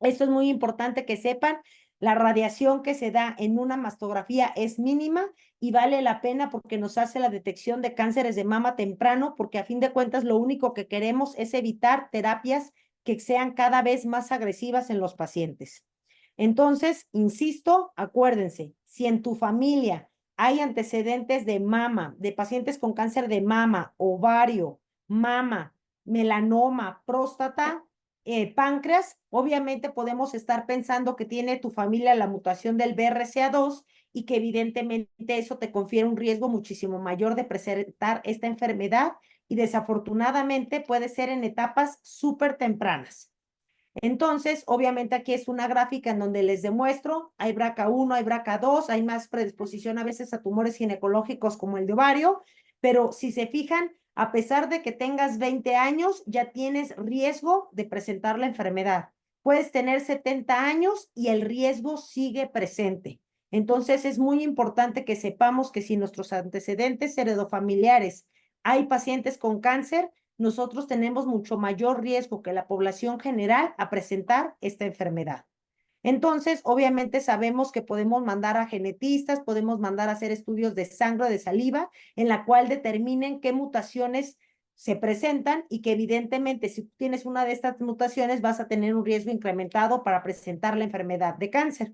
Esto es muy importante que sepan. La radiación que se da en una mastografía es mínima y vale la pena porque nos hace la detección de cánceres de mama temprano, porque a fin de cuentas lo único que queremos es evitar terapias que sean cada vez más agresivas en los pacientes. Entonces, insisto, acuérdense, si en tu familia hay antecedentes de mama, de pacientes con cáncer de mama, ovario, mama, melanoma, próstata, páncreas, obviamente podemos estar pensando que tiene tu familia la mutación del BRCA2 y que evidentemente eso te confiere un riesgo muchísimo mayor de presentar esta enfermedad y desafortunadamente puede ser en etapas súper tempranas. Entonces, obviamente aquí es una gráfica en donde les demuestro, hay BRCA1, hay BRCA2, hay más predisposición a veces a tumores ginecológicos como el de ovario, pero si se fijan, a pesar de que tengas 20 años, ya tienes riesgo de presentar la enfermedad. Puedes tener 70 años y el riesgo sigue presente. Entonces, es muy importante que sepamos que si nuestros antecedentes heredofamiliares hay pacientes con cáncer, nosotros tenemos mucho mayor riesgo que la población general a presentar esta enfermedad. Entonces, obviamente sabemos que podemos mandar a genetistas, podemos mandar a hacer estudios de sangre, de saliva, en la cual determinen qué mutaciones se presentan y que evidentemente si tienes una de estas mutaciones vas a tener un riesgo incrementado para presentar la enfermedad de cáncer.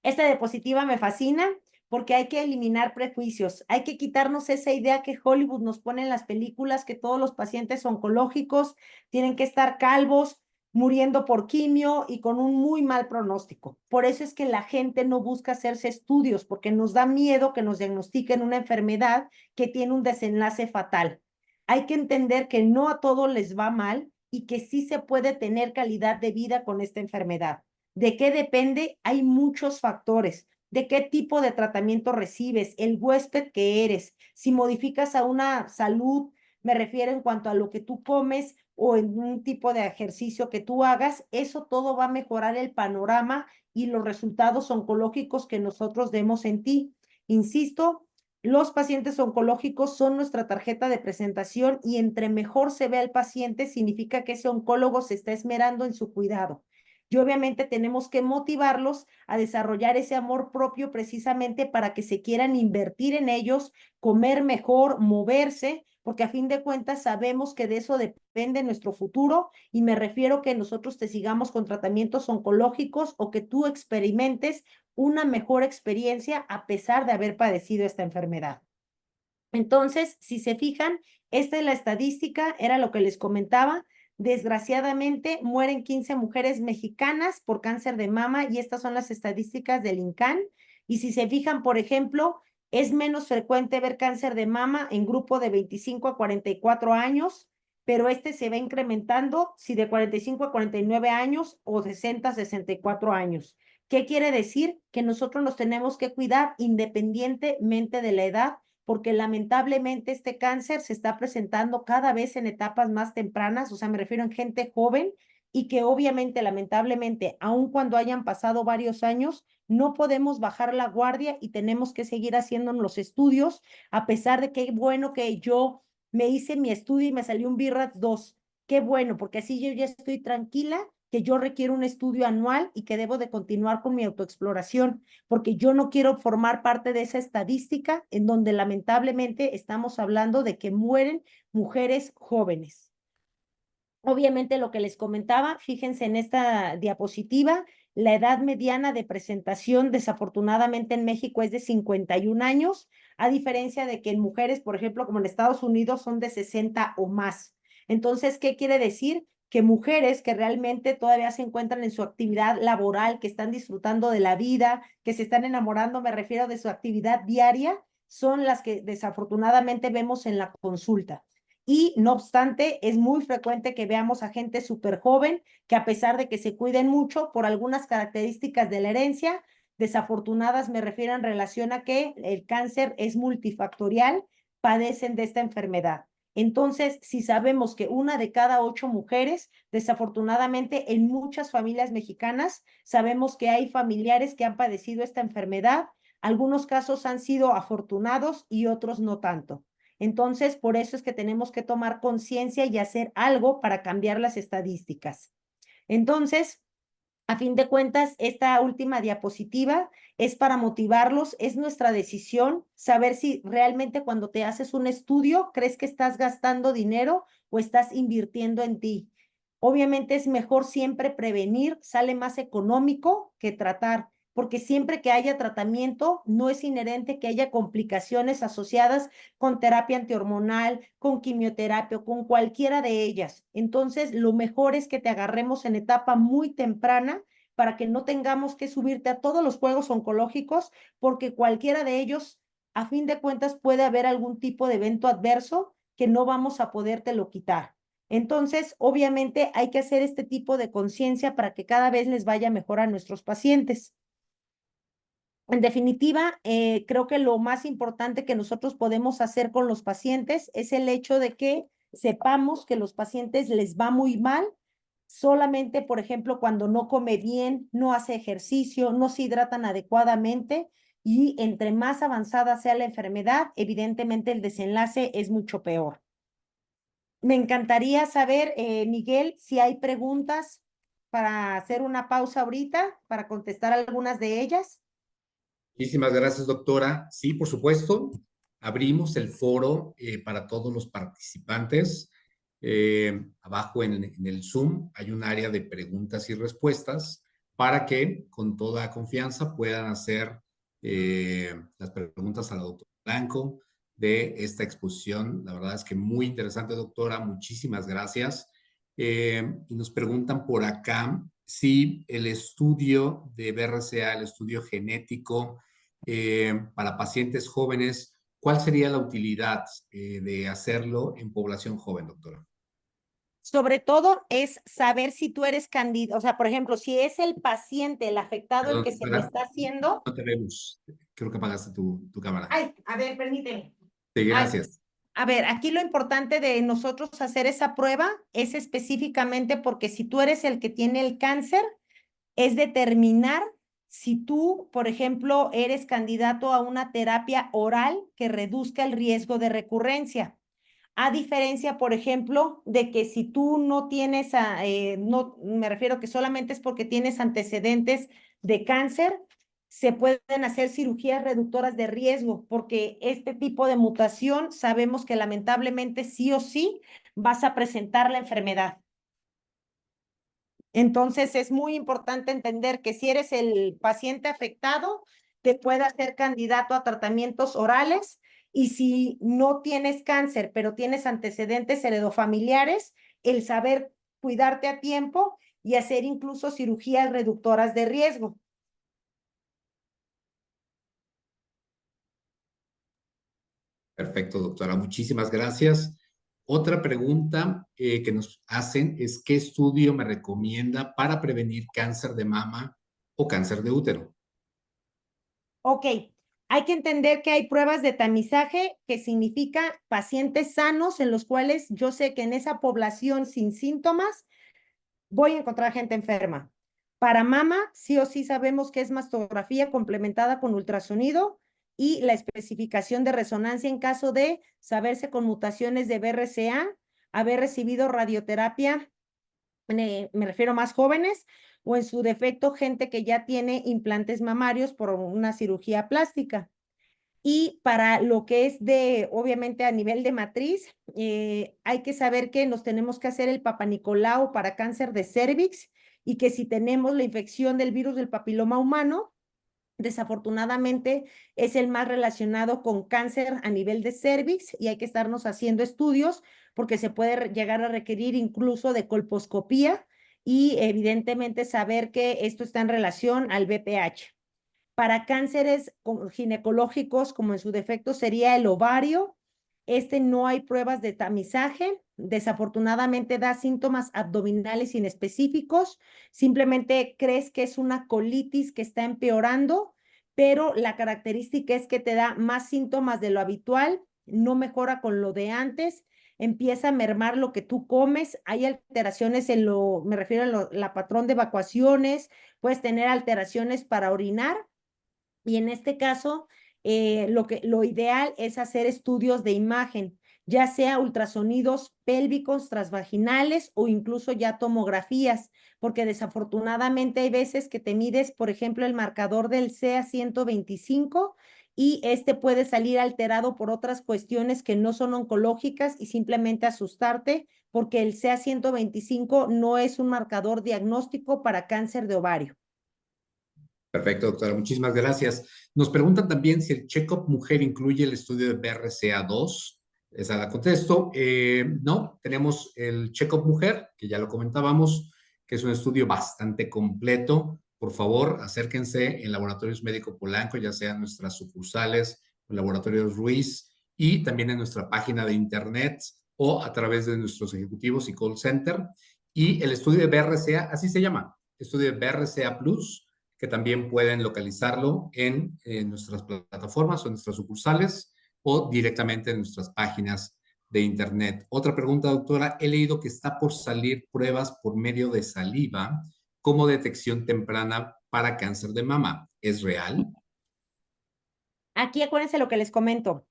Esta diapositiva me fascina porque hay que eliminar prejuicios, hay que quitarnos esa idea que Hollywood nos pone en las películas, que todos los pacientes oncológicos tienen que estar calvos, muriendo por quimio y con un muy mal pronóstico. Por eso es que la gente no busca hacerse estudios, porque nos da miedo que nos diagnostiquen una enfermedad que tiene un desenlace fatal. Hay que entender que no a todos les va mal y que sí se puede tener calidad de vida con esta enfermedad. ¿De qué depende? Hay muchos factores. ¿De qué tipo de tratamiento recibes? El huésped que eres. Si modificas a una salud, me refiero en cuanto a lo que tú comes o en un tipo de ejercicio que tú hagas, eso todo va a mejorar el panorama y los resultados oncológicos que nosotros demos en ti. Insisto, los pacientes oncológicos son nuestra tarjeta de presentación y entre mejor se vea el paciente, significa que ese oncólogo se está esmerando en su cuidado. Y obviamente tenemos que motivarlos a desarrollar ese amor propio precisamente para que se quieran invertir en ellos, comer mejor, moverse, porque a fin de cuentas sabemos que de eso depende nuestro futuro y me refiero que nosotros te sigamos con tratamientos oncológicos o que tú experimentes una mejor experiencia a pesar de haber padecido esta enfermedad. Entonces, si se fijan, esta es la estadística, era lo que les comentaba. Desgraciadamente, mueren 15 mujeres mexicanas por cáncer de mama y estas son las estadísticas del INCAN. Y si se fijan, por ejemplo, es menos frecuente ver cáncer de mama en grupo de 25 a 44 años, pero este se va incrementando si de 45 a 49 años o 60 a 64 años. ¿Qué quiere decir? Que nosotros nos tenemos que cuidar independientemente de la edad porque lamentablemente este cáncer se está presentando cada vez en etapas más tempranas, o sea, me refiero en gente joven y que obviamente, lamentablemente, aun cuando hayan pasado varios años, no podemos bajar la guardia y tenemos que seguir haciendo los estudios, a pesar de que bueno que yo me hice mi estudio y me salió un BRAF 2. Qué bueno, porque así yo ya estoy tranquila que yo requiero un estudio anual y que debo de continuar con mi autoexploración porque yo no quiero formar parte de esa estadística en donde lamentablemente estamos hablando de que mueren mujeres jóvenes. Obviamente lo que les comentaba, fíjense en esta diapositiva, la edad mediana de presentación desafortunadamente en México es de 51 años, a diferencia de que en mujeres, por ejemplo, como en Estados Unidos, son de 60 o más. Entonces, ¿qué quiere decir? que mujeres que realmente todavía se encuentran en su actividad laboral, que están disfrutando de la vida, que se están enamorando, me refiero de su actividad diaria, son las que desafortunadamente vemos en la consulta. Y no obstante, es muy frecuente que veamos a gente súper joven que a pesar de que se cuiden mucho por algunas características de la herencia, desafortunadas me refiero en relación a que el cáncer es multifactorial, padecen de esta enfermedad. Entonces, si sabemos que una de cada 8 mujeres, desafortunadamente en muchas familias mexicanas, sabemos que hay familiares que han padecido esta enfermedad. Algunos casos han sido afortunados y otros no tanto. Entonces, por eso es que tenemos que tomar conciencia y hacer algo para cambiar las estadísticas. Entonces, a fin de cuentas, esta última diapositiva es para motivarlos, es nuestra decisión saber si realmente cuando te haces un estudio crees que estás gastando dinero o estás invirtiendo en ti. Obviamente es mejor siempre prevenir, sale más económico que tratar, porque siempre que haya tratamiento no es inherente que haya complicaciones asociadas con terapia antihormonal, con quimioterapia o con cualquiera de ellas. Entonces, lo mejor es que te agarremos en etapa muy temprana para que no tengamos que subirte a todos los juegos oncológicos, porque cualquiera de ellos, a fin de cuentas, puede haber algún tipo de evento adverso que no vamos a podértelo quitar. Entonces, obviamente, hay que hacer este tipo de conciencia para que cada vez les vaya mejor a nuestros pacientes. En definitiva, creo que lo más importante que nosotros podemos hacer con los pacientes es el hecho de que sepamos que los pacientes les va muy mal, solamente, por ejemplo, cuando no come bien, no hace ejercicio, no se hidratan adecuadamente y entre más avanzada sea la enfermedad, evidentemente el desenlace es mucho peor. Me encantaría saber, Miguel, si hay preguntas para hacer una pausa ahorita, para contestar algunas de ellas. Muchísimas gracias, doctora. Sí, por supuesto, abrimos el foro para todos los participantes. Abajo en el Zoom hay un área de preguntas y respuestas para que con toda confianza puedan hacer las preguntas a la doctora Blanco de esta exposición. La verdad es que muy interesante, doctora. Muchísimas gracias. Y nos preguntan por acá si el estudio de BRCA, el estudio genético, para pacientes jóvenes, ¿cuál sería la utilidad de hacerlo en población joven, doctora? Sobre todo es saber si tú eres candidato, o sea, por ejemplo, si es el paciente, el afectado, el Perdón, que se lo doctora, está haciendo. no te vemos. Creo que apagaste tu cámara. Ay, a ver, permíteme. Sí, Ay, gracias. a ver, aquí lo importante de nosotros hacer esa prueba es específicamente porque si tú eres el que tiene el cáncer, es determinar si tú, por ejemplo, eres candidato a una terapia oral que reduzca el riesgo de recurrencia. A diferencia, por ejemplo, de que si tú no tienes, no, me refiero que solamente es porque tienes antecedentes de cáncer, se pueden hacer cirugías reductoras de riesgo, porque este tipo de mutación sabemos que lamentablemente sí o sí vas a presentar la enfermedad. Entonces, es muy importante entender que si eres el paciente afectado, te puede hacer candidato a tratamientos orales y si no tienes cáncer, pero tienes antecedentes heredofamiliares, el saber cuidarte a tiempo y hacer incluso cirugías reductoras de riesgo. Perfecto, doctora. Muchísimas gracias. Otra pregunta que nos hacen es, ¿qué estudio me recomienda para prevenir cáncer de mama o cáncer de útero? Ok, hay que entender que hay pruebas de tamizaje, que significa pacientes sanos en los cuales yo sé que en esa población sin síntomas voy a encontrar gente enferma. Para mama, sí o sí sabemos que es mastografía complementada con ultrasonido y la especificación de resonancia en caso de saberse con mutaciones de BRCA, haber recibido radioterapia, me refiero más jóvenes, o en su defecto gente que ya tiene implantes mamarios por una cirugía plástica. Y para lo que es de, obviamente a nivel de matriz, hay que saber que nos tenemos que hacer el Papanicolau para cáncer de cervix y que si tenemos la infección del virus del papiloma humano, Desafortunadamente es el más relacionado con cáncer a nivel de cervix y hay que estarnos haciendo estudios porque se puede llegar a requerir incluso de colposcopía y evidentemente saber que esto está en relación al BPH. Para cánceres ginecológicos, como en su defecto sería el ovario, no hay pruebas de tamizaje. Desafortunadamente da síntomas abdominales inespecíficos. Simplemente crees que es una colitis que está empeorando, pero la característica es que te da más síntomas de lo habitual, no mejora con lo de antes, empieza a mermar lo que tú comes, hay alteraciones me refiero a la patrón de evacuaciones, puedes tener alteraciones para orinar y en este caso, lo ideal es hacer estudios de imagen, ya sea ultrasonidos pélvicos, transvaginales o incluso ya tomografías, porque desafortunadamente hay veces que te mides, por ejemplo, el marcador del CA 125 y este puede salir alterado por otras cuestiones que no son oncológicas y simplemente asustarte, porque el CA 125 no es un marcador diagnóstico para cáncer de ovario. Perfecto, doctora. Muchísimas gracias. Nos preguntan también si el check-up mujer incluye el estudio de BRCA2. Esa la contesto. No, tenemos el check-up mujer, que ya lo comentábamos, que es un estudio bastante completo. Por favor, acérquense en Laboratorios Médico Polanco, ya sea en nuestras sucursales, en Laboratorios Ruiz, y también en nuestra página de internet o a través de nuestros ejecutivos y call center. Y el estudio de BRCA, así se llama, estudio de BRCA Plus, que también pueden localizarlo en nuestras plataformas o en nuestras sucursales o directamente en nuestras páginas de internet. Otra pregunta, doctora. He leído que está por salir pruebas por medio de saliva como detección temprana para cáncer de mama. ¿Es real? Aquí acuérdense lo que les comento.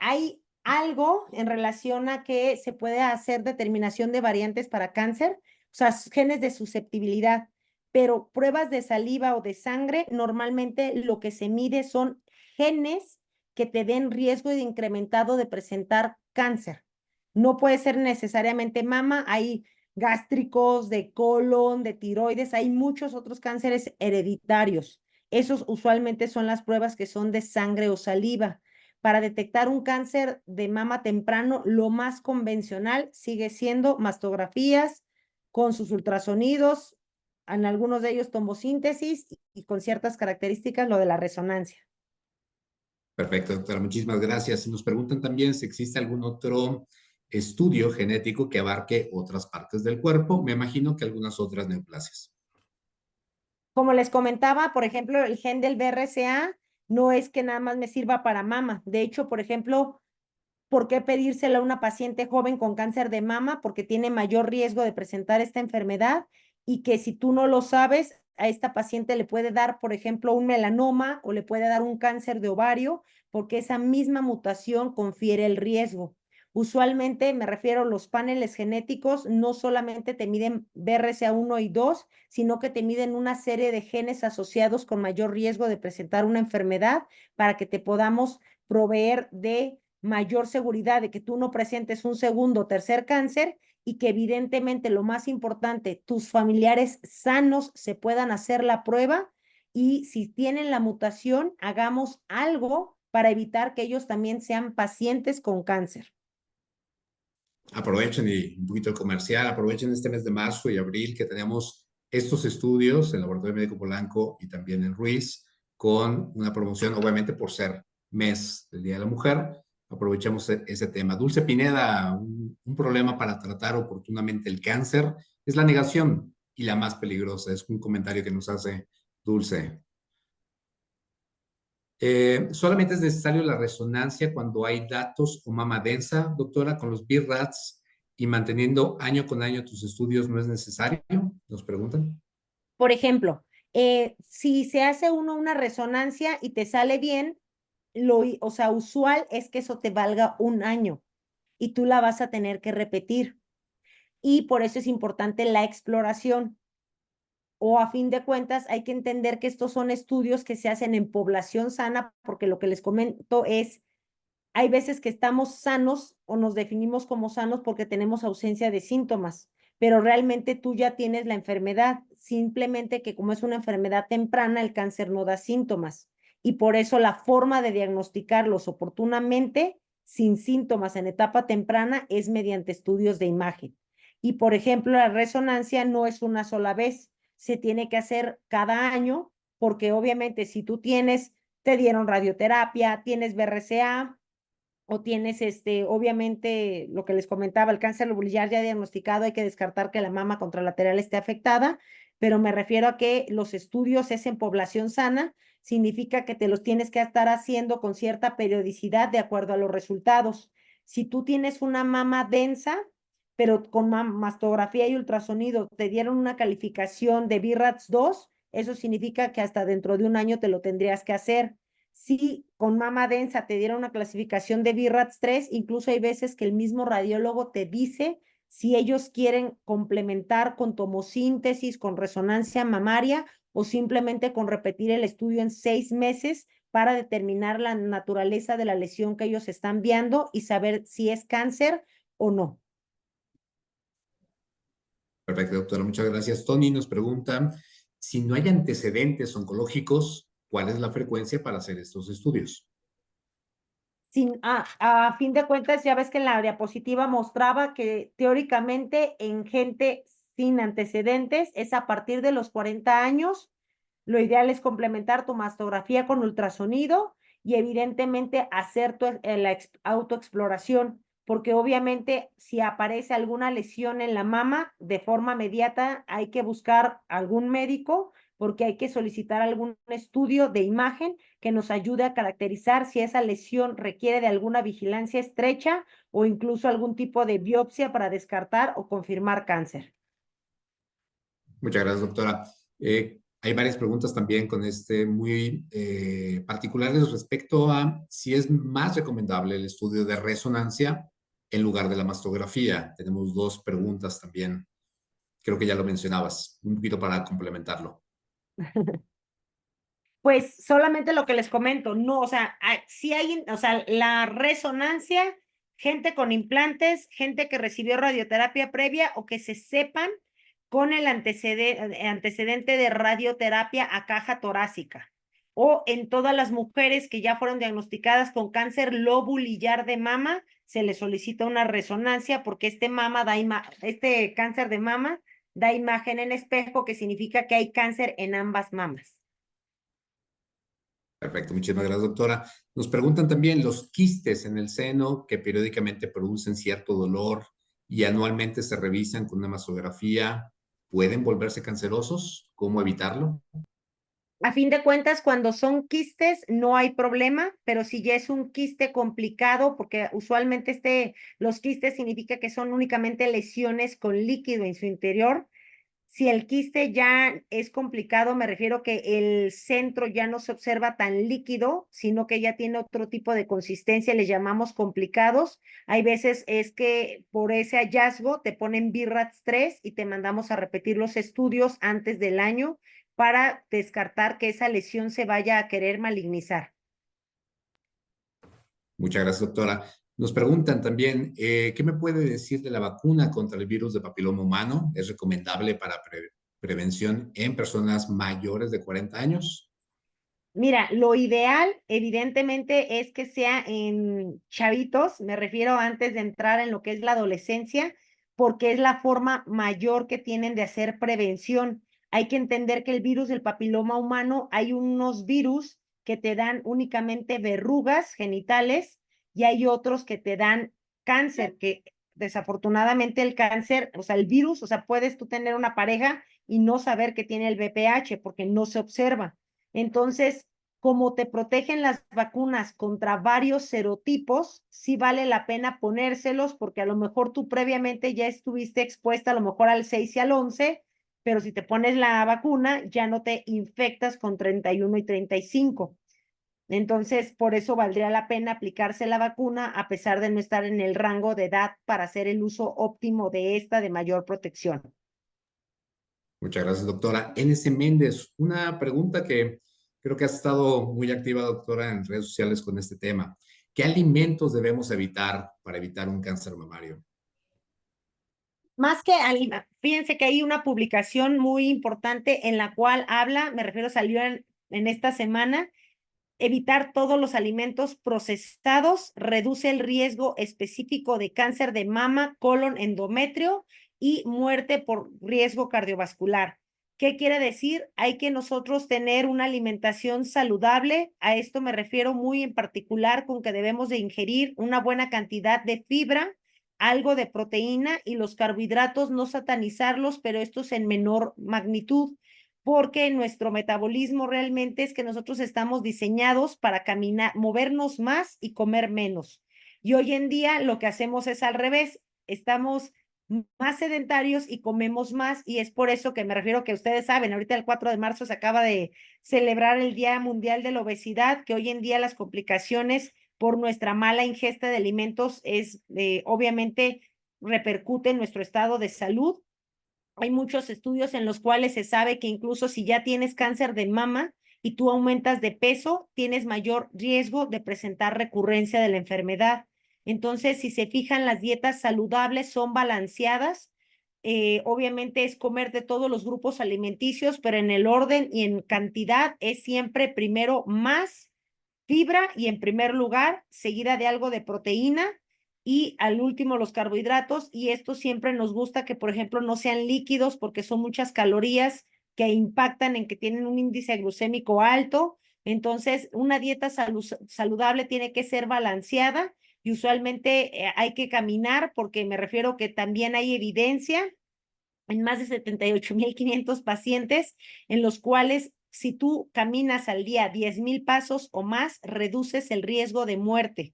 Hay algo en relación a que se puede hacer determinación de variantes para cáncer, o sea, genes de susceptibilidad, pero pruebas de saliva o de sangre, normalmente lo que se mide son genes que te den riesgo de incrementado de presentar cáncer. No puede ser necesariamente mama, hay gástricos, de colon, de tiroides, hay muchos otros cánceres hereditarios. Esos usualmente son las pruebas que son de sangre o saliva. Para detectar un cáncer de mama temprano, lo más convencional sigue siendo mastografías con sus ultrasonidos, en algunos de ellos tomosíntesis y con ciertas características lo de la resonancia. Perfecto, doctora. Muchísimas gracias. Y nos preguntan también si existe algún otro estudio genético que abarque otras partes del cuerpo. Me imagino que algunas otras neoplasias. Como les comentaba, por ejemplo, el gen del BRCA no es que nada más me sirva para mama. De hecho, por ejemplo, ¿por qué pedírselo a una paciente joven con cáncer de mama? Porque tiene mayor riesgo de presentar esta enfermedad y que si tú no lo sabes, a esta paciente le puede dar, por ejemplo, un melanoma o le puede dar un cáncer de ovario, porque esa misma mutación confiere el riesgo. Usualmente me refiero a los paneles genéticos, no solamente te miden BRCA1 y 2, sino que te miden una serie de genes asociados con mayor riesgo de presentar una enfermedad para que te podamos proveer de mayor seguridad de que tú no presentes un segundo o tercer cáncer y que evidentemente lo más importante, tus familiares sanos se puedan hacer la prueba y si tienen la mutación, hagamos algo para evitar que ellos también sean pacientes con cáncer. Aprovechen y un poquito el comercial, aprovechen este mes de marzo y abril que tenemos estos estudios en el Laboratorio Médico Polanco y también en Ruiz con una promoción, obviamente por ser mes del Día de la Mujer. Aprovechemos ese tema. Dulce Pineda, un problema para tratar oportunamente el cáncer es la negación y la más peligrosa. Es un comentario que nos hace Dulce. Solamente es necesario la resonancia cuando hay datos o mama densa, doctora, con los BRATs y manteniendo año con año tus estudios no es necesario, nos preguntan. Por ejemplo, si se hace uno una resonancia y te sale bien, o sea, usual es que eso te valga un año y tú la vas a tener que repetir. Y por eso es importante la exploración. O a fin de cuentas, hay que entender que estos son estudios que se hacen en población sana, porque lo que les comento es, hay veces que estamos sanos o nos definimos como sanos porque tenemos ausencia de síntomas, pero realmente tú ya tienes la enfermedad. simplemente que como es una enfermedad temprana, el cáncer no da síntomas. Y por eso la forma de diagnosticarlos oportunamente, sin síntomas en etapa temprana, es mediante estudios de imagen. Y por ejemplo, la resonancia no es una sola vez, se tiene que hacer cada año, porque obviamente si tú te dieron radioterapia, tienes BRCA, o tienes obviamente lo que les comentaba, el cáncer lobular ya diagnosticado, hay que descartar que la mama contralateral esté afectada, pero me refiero a que los estudios es en población sana, significa que te los tienes que estar haciendo con cierta periodicidad de acuerdo a los resultados. Si tú tienes una mama densa, pero con mastografía y ultrasonido te dieron una calificación de BRATS 2, eso significa que hasta dentro de un año te lo tendrías que hacer. Si con mama densa te dieron una clasificación de BRATS 3, incluso hay veces que el mismo radiólogo te dice si ellos quieren complementar con tomosíntesis, con resonancia mamaria o simplemente con repetir el estudio en 6 meses para determinar la naturaleza de la lesión que ellos están viendo y saber si es cáncer o no. Perfecto, doctora, muchas gracias. Tony nos pregunta, si no hay antecedentes oncológicos, ¿cuál es la frecuencia para hacer estos estudios? A fin de cuentas, ya ves que en la diapositiva mostraba que teóricamente en gente sin antecedentes es a partir de los 40 años. Lo ideal es complementar tu mastografía con ultrasonido y evidentemente hacer la autoexploración, porque obviamente si aparece alguna lesión en la mama, de forma inmediata hay que buscar algún médico porque hay que solicitar algún estudio de imagen que nos ayude a caracterizar si esa lesión requiere de alguna vigilancia estrecha o incluso algún tipo de biopsia para descartar o confirmar cáncer. Muchas gracias, doctora. Hay varias preguntas también con muy particulares respecto a si es más recomendable el estudio de resonancia en lugar de la mastografía. Tenemos dos preguntas también. Creo que ya lo mencionabas, un poquito para complementarlo. Pues solamente lo que les comento, no, o sea, sí hay, o sea, la resonancia, gente con implantes, gente que recibió radioterapia previa o que se sepan con el antecedente de radioterapia a caja torácica. O en todas las mujeres que ya fueron diagnosticadas con cáncer lobulillar de mama, se les solicita una resonancia porque este cáncer de mama da imagen en espejo, que significa que hay cáncer en ambas mamas. Perfecto, muchísimas gracias, doctora. Nos preguntan también los quistes en el seno que periódicamente producen cierto dolor y anualmente se revisan con una mastografía. ¿Pueden volverse cancerosos? ¿Cómo evitarlo? A fin de cuentas, cuando son quistes, no hay problema, pero si ya es un quiste complicado, porque usualmente los quistes significa que son únicamente lesiones con líquido en su interior. Si el quiste ya es complicado, me refiero que el centro ya no se observa tan líquido, sino que ya tiene otro tipo de consistencia, les llamamos complicados. Hay veces es que por ese hallazgo te ponen BRATS 3 y te mandamos a repetir los estudios antes del año para descartar que esa lesión se vaya a querer malignizar. Muchas gracias, doctora. Nos preguntan también, ¿qué me puede decir de la vacuna contra el virus de papiloma humano? ¿Es recomendable para prevención en personas mayores de 40 años? Mira, lo ideal, evidentemente, es que sea en chavitos, me refiero antes de entrar en lo que es la adolescencia, porque es la forma mayor que tienen de hacer prevención. Hay que entender que el virus del papiloma humano, hay unos virus que te dan únicamente verrugas genitales y hay otros que te dan cáncer, que desafortunadamente el cáncer, o sea, el virus, o sea, puedes tú tener una pareja y no saber que tiene el VPH porque no se observa. Entonces, como te protegen las vacunas contra varios serotipos, sí vale la pena ponérselos porque a lo mejor tú previamente ya estuviste expuesta a lo mejor al 6 y al 11, pero si te pones la vacuna ya no te infectas con 31 y 35. Entonces, por eso valdría la pena aplicarse la vacuna a pesar de no estar en el rango de edad para hacer el uso óptimo de esta de mayor protección. Muchas gracias, doctora. NS Méndez, una pregunta que creo que has estado muy activa, doctora, en redes sociales con este tema. ¿Qué alimentos debemos evitar para evitar un cáncer mamario? Más que, fíjense que hay una publicación muy importante en la cual habla, me refiero, salió en esta semana, evitar todos los alimentos procesados reduce el riesgo específico de cáncer de mama, colon, endometrio y muerte por riesgo cardiovascular. ¿Qué quiere decir? Hay que nosotros tener una alimentación saludable. A esto me refiero muy en particular con que debemos de ingerir una buena cantidad de fibra, algo de proteína y los carbohidratos, no satanizarlos, pero estos en menor magnitud, porque nuestro metabolismo realmente es que nosotros estamos diseñados para caminar, movernos más y comer menos. Y hoy en día lo que hacemos es al revés, estamos más sedentarios y comemos más, y es por eso que me refiero que ustedes saben, ahorita el 4 de marzo se acaba de celebrar el Día Mundial de la Obesidad, que hoy en día las complicaciones por nuestra mala ingesta de alimentos es, obviamente, repercute en nuestro estado de salud. Hay muchos estudios en los cuales se sabe que incluso si ya tienes cáncer de mama y tú aumentas de peso, tienes mayor riesgo de presentar recurrencia de la enfermedad. Entonces, si se fijan, las dietas saludables son balanceadas. Obviamente es comer de todos los grupos alimenticios, pero en el orden y en cantidad es siempre primero más fibra y en primer lugar, seguida de algo de proteína y al último los carbohidratos, y esto siempre nos gusta que, por ejemplo, no sean líquidos porque son muchas calorías que impactan en que tienen un índice glucémico alto. Entonces, una dieta saludable tiene que ser balanceada y usualmente hay que caminar, porque me refiero que también hay evidencia en más de 78,500 pacientes, en los cuales si tú caminas al día 10,000 pasos o más, reduces el riesgo de muerte.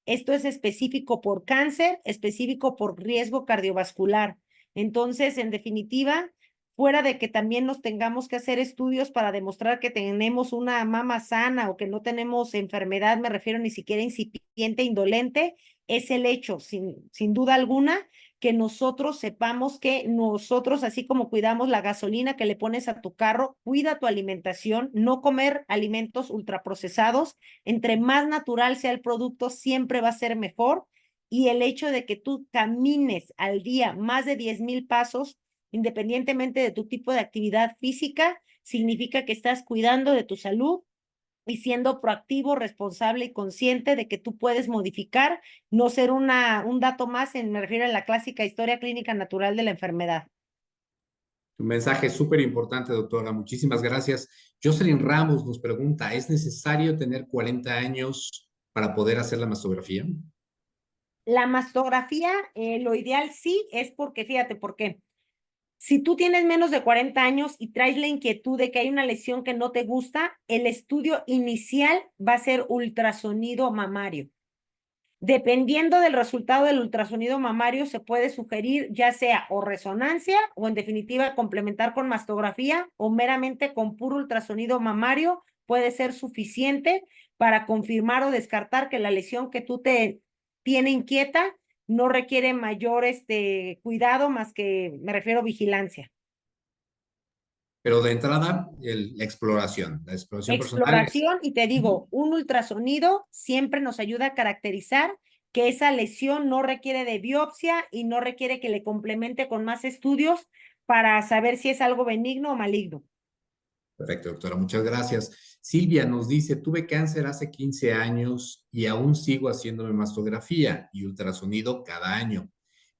Esto es específico por cáncer, específico por riesgo cardiovascular. Entonces, en definitiva, fuera de que también nos tengamos que hacer estudios para demostrar que tenemos una mama sana o que no tenemos enfermedad, me refiero ni siquiera incipiente, indolente, es el hecho, sin duda alguna, que nosotros sepamos que nosotros, así como cuidamos la gasolina que le pones a tu carro, cuida tu alimentación, no comer alimentos ultraprocesados. Entre más natural sea el producto, siempre va a ser mejor. Y el hecho de que tú camines al día más de 10,000 pasos, independientemente de tu tipo de actividad física, significa que estás cuidando de tu salud y siendo proactivo, responsable y consciente de que tú puedes modificar, no ser un dato más, me refiero a la clásica historia clínica natural de la enfermedad. Un mensaje súper importante, doctora. Muchísimas gracias. Jocelyn Ramos nos pregunta, ¿es necesario tener 40 años para poder hacer la mastografía? La mastografía, lo ideal sí es porque, fíjate, ¿por qué? Si tú tienes menos de 40 años y traes la inquietud de que hay una lesión que no te gusta, el estudio inicial va a ser ultrasonido mamario. Dependiendo del resultado del ultrasonido mamario, se puede sugerir ya sea o resonancia o en definitiva complementar con mastografía, o meramente con puro ultrasonido mamario puede ser suficiente para confirmar o descartar que la lesión que tú te tiene inquieta no requiere mayor cuidado, más que, me refiero, vigilancia. Pero de entrada, la exploración personal es... Exploración, y te digo, un ultrasonido siempre nos ayuda a caracterizar que esa lesión no requiere de biopsia y no requiere que le complemente con más estudios para saber si es algo benigno o maligno. Perfecto, doctora, muchas gracias. Silvia nos dice, tuve cáncer hace 15 años y aún sigo haciéndome mastografía y ultrasonido cada año.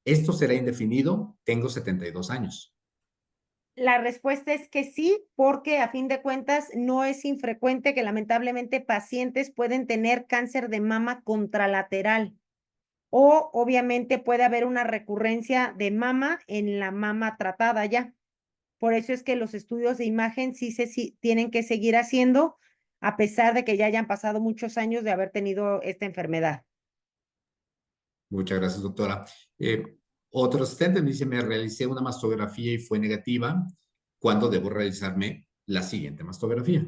¿Esto será indefinido? Tengo 72 años. La respuesta es que sí, porque a fin de cuentas no es infrecuente que lamentablemente pacientes pueden tener cáncer de mama contralateral, o obviamente puede haber una recurrencia de mama en la mama tratada ya. Por eso es que los estudios de imagen sí tienen que seguir haciendo, a pesar de que ya hayan pasado muchos años de haber tenido esta enfermedad. Muchas gracias, doctora. Otro asistente me dice, me realicé una mastografía y fue negativa. ¿Cuándo debo realizarme la siguiente mastografía?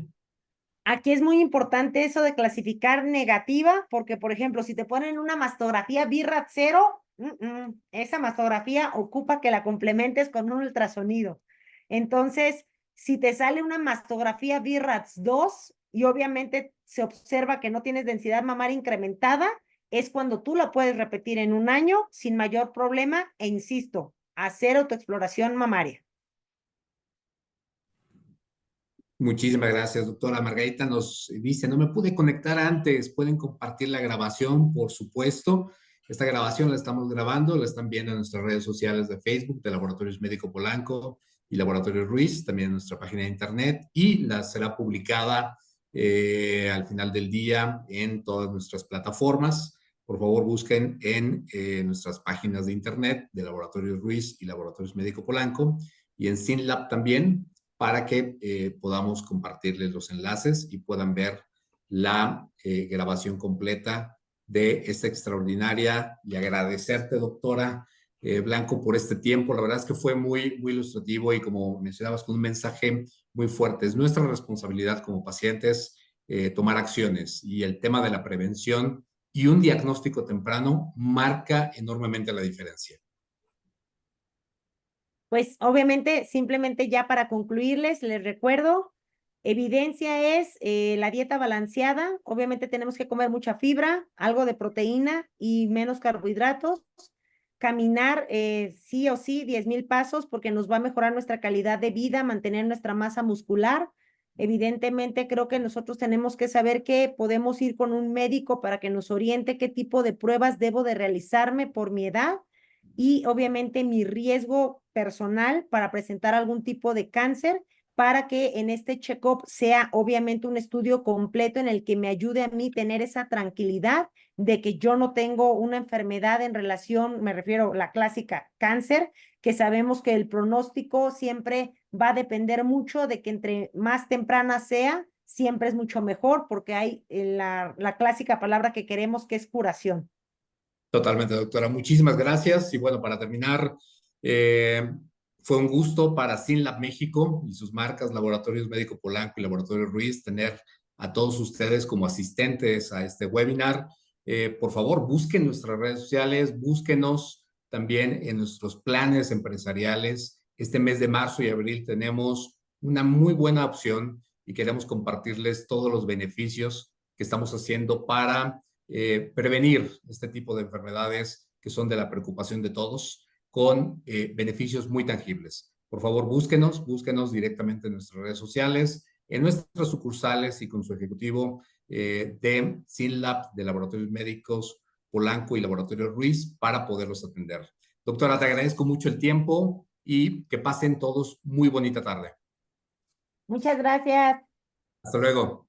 Aquí es muy importante eso de clasificar negativa, porque, por ejemplo, si te ponen una mastografía BIRAT 0, esa mastografía ocupa que la complementes con un ultrasonido. Entonces, si te sale una mastografía BIRAT 2 y obviamente se observa que no tienes densidad mamaria incrementada, es cuando tú la puedes repetir en un año sin mayor problema, e insisto, hacer autoexploración mamaria. Muchísimas gracias, doctora. Margarita nos dice, no me pude conectar antes, pueden compartir la grabación, por supuesto. Esta grabación la estamos grabando, la están viendo en nuestras redes sociales de Facebook de Laboratorios Médico Polanco y Laboratorios Ruiz, también en nuestra página de internet, y la será publicada al final del día en todas nuestras plataformas. Por favor, busquen en nuestras páginas de internet de Laboratorios Ruiz y Laboratorios Médico Polanco y en SYNLAB también, para que podamos compartirles los enlaces y puedan ver la grabación completa de esta extraordinaria, y agradecerte, doctora Blanco, por este tiempo. La verdad es que fue muy, muy ilustrativo y, como mencionabas, con un mensaje muy fuerte. Es nuestra responsabilidad como pacientes tomar acciones, y el tema de la prevención y un diagnóstico temprano marca enormemente la diferencia. Pues obviamente, simplemente ya para concluirles, les recuerdo, evidencia es la dieta balanceada. Obviamente tenemos que comer mucha fibra, algo de proteína y menos carbohidratos. Caminar sí o sí 10,000 pasos porque nos va a mejorar nuestra calidad de vida, mantener nuestra masa muscular. Evidentemente, creo que nosotros tenemos que saber que podemos ir con un médico para que nos oriente qué tipo de pruebas debo de realizarme por mi edad y obviamente mi riesgo personal para presentar algún tipo de cáncer, para que en este check-up sea obviamente un estudio completo en el que me ayude a mí tener esa tranquilidad de que yo no tengo una enfermedad en relación, me refiero a la clásica cáncer, que sabemos que el pronóstico siempre va a depender mucho de que entre más temprana sea, siempre es mucho mejor, porque hay la clásica palabra que queremos, que es curación. Totalmente, doctora. Muchísimas gracias. Y bueno, para terminar, eh, fue un gusto para SYNLAB México y sus marcas, Laboratorios Médico Polanco y Laboratorio Ruiz, tener a todos ustedes como asistentes a este webinar. Por favor, busquen nuestras redes sociales, búsquenos también en nuestros planes empresariales. Este mes de marzo y abril tenemos una muy buena opción y queremos compartirles todos los beneficios que estamos haciendo para prevenir este tipo de enfermedades que son de la preocupación de todos, con beneficios muy tangibles. Por favor, búsquenos directamente en nuestras redes sociales, en nuestras sucursales y con su ejecutivo de SYNLAB, de Laboratorios Médicos Polanco y Laboratorio Ruiz, para poderlos atender. Doctora, te agradezco mucho el tiempo y que pasen todos muy bonita tarde. Muchas gracias. Hasta luego.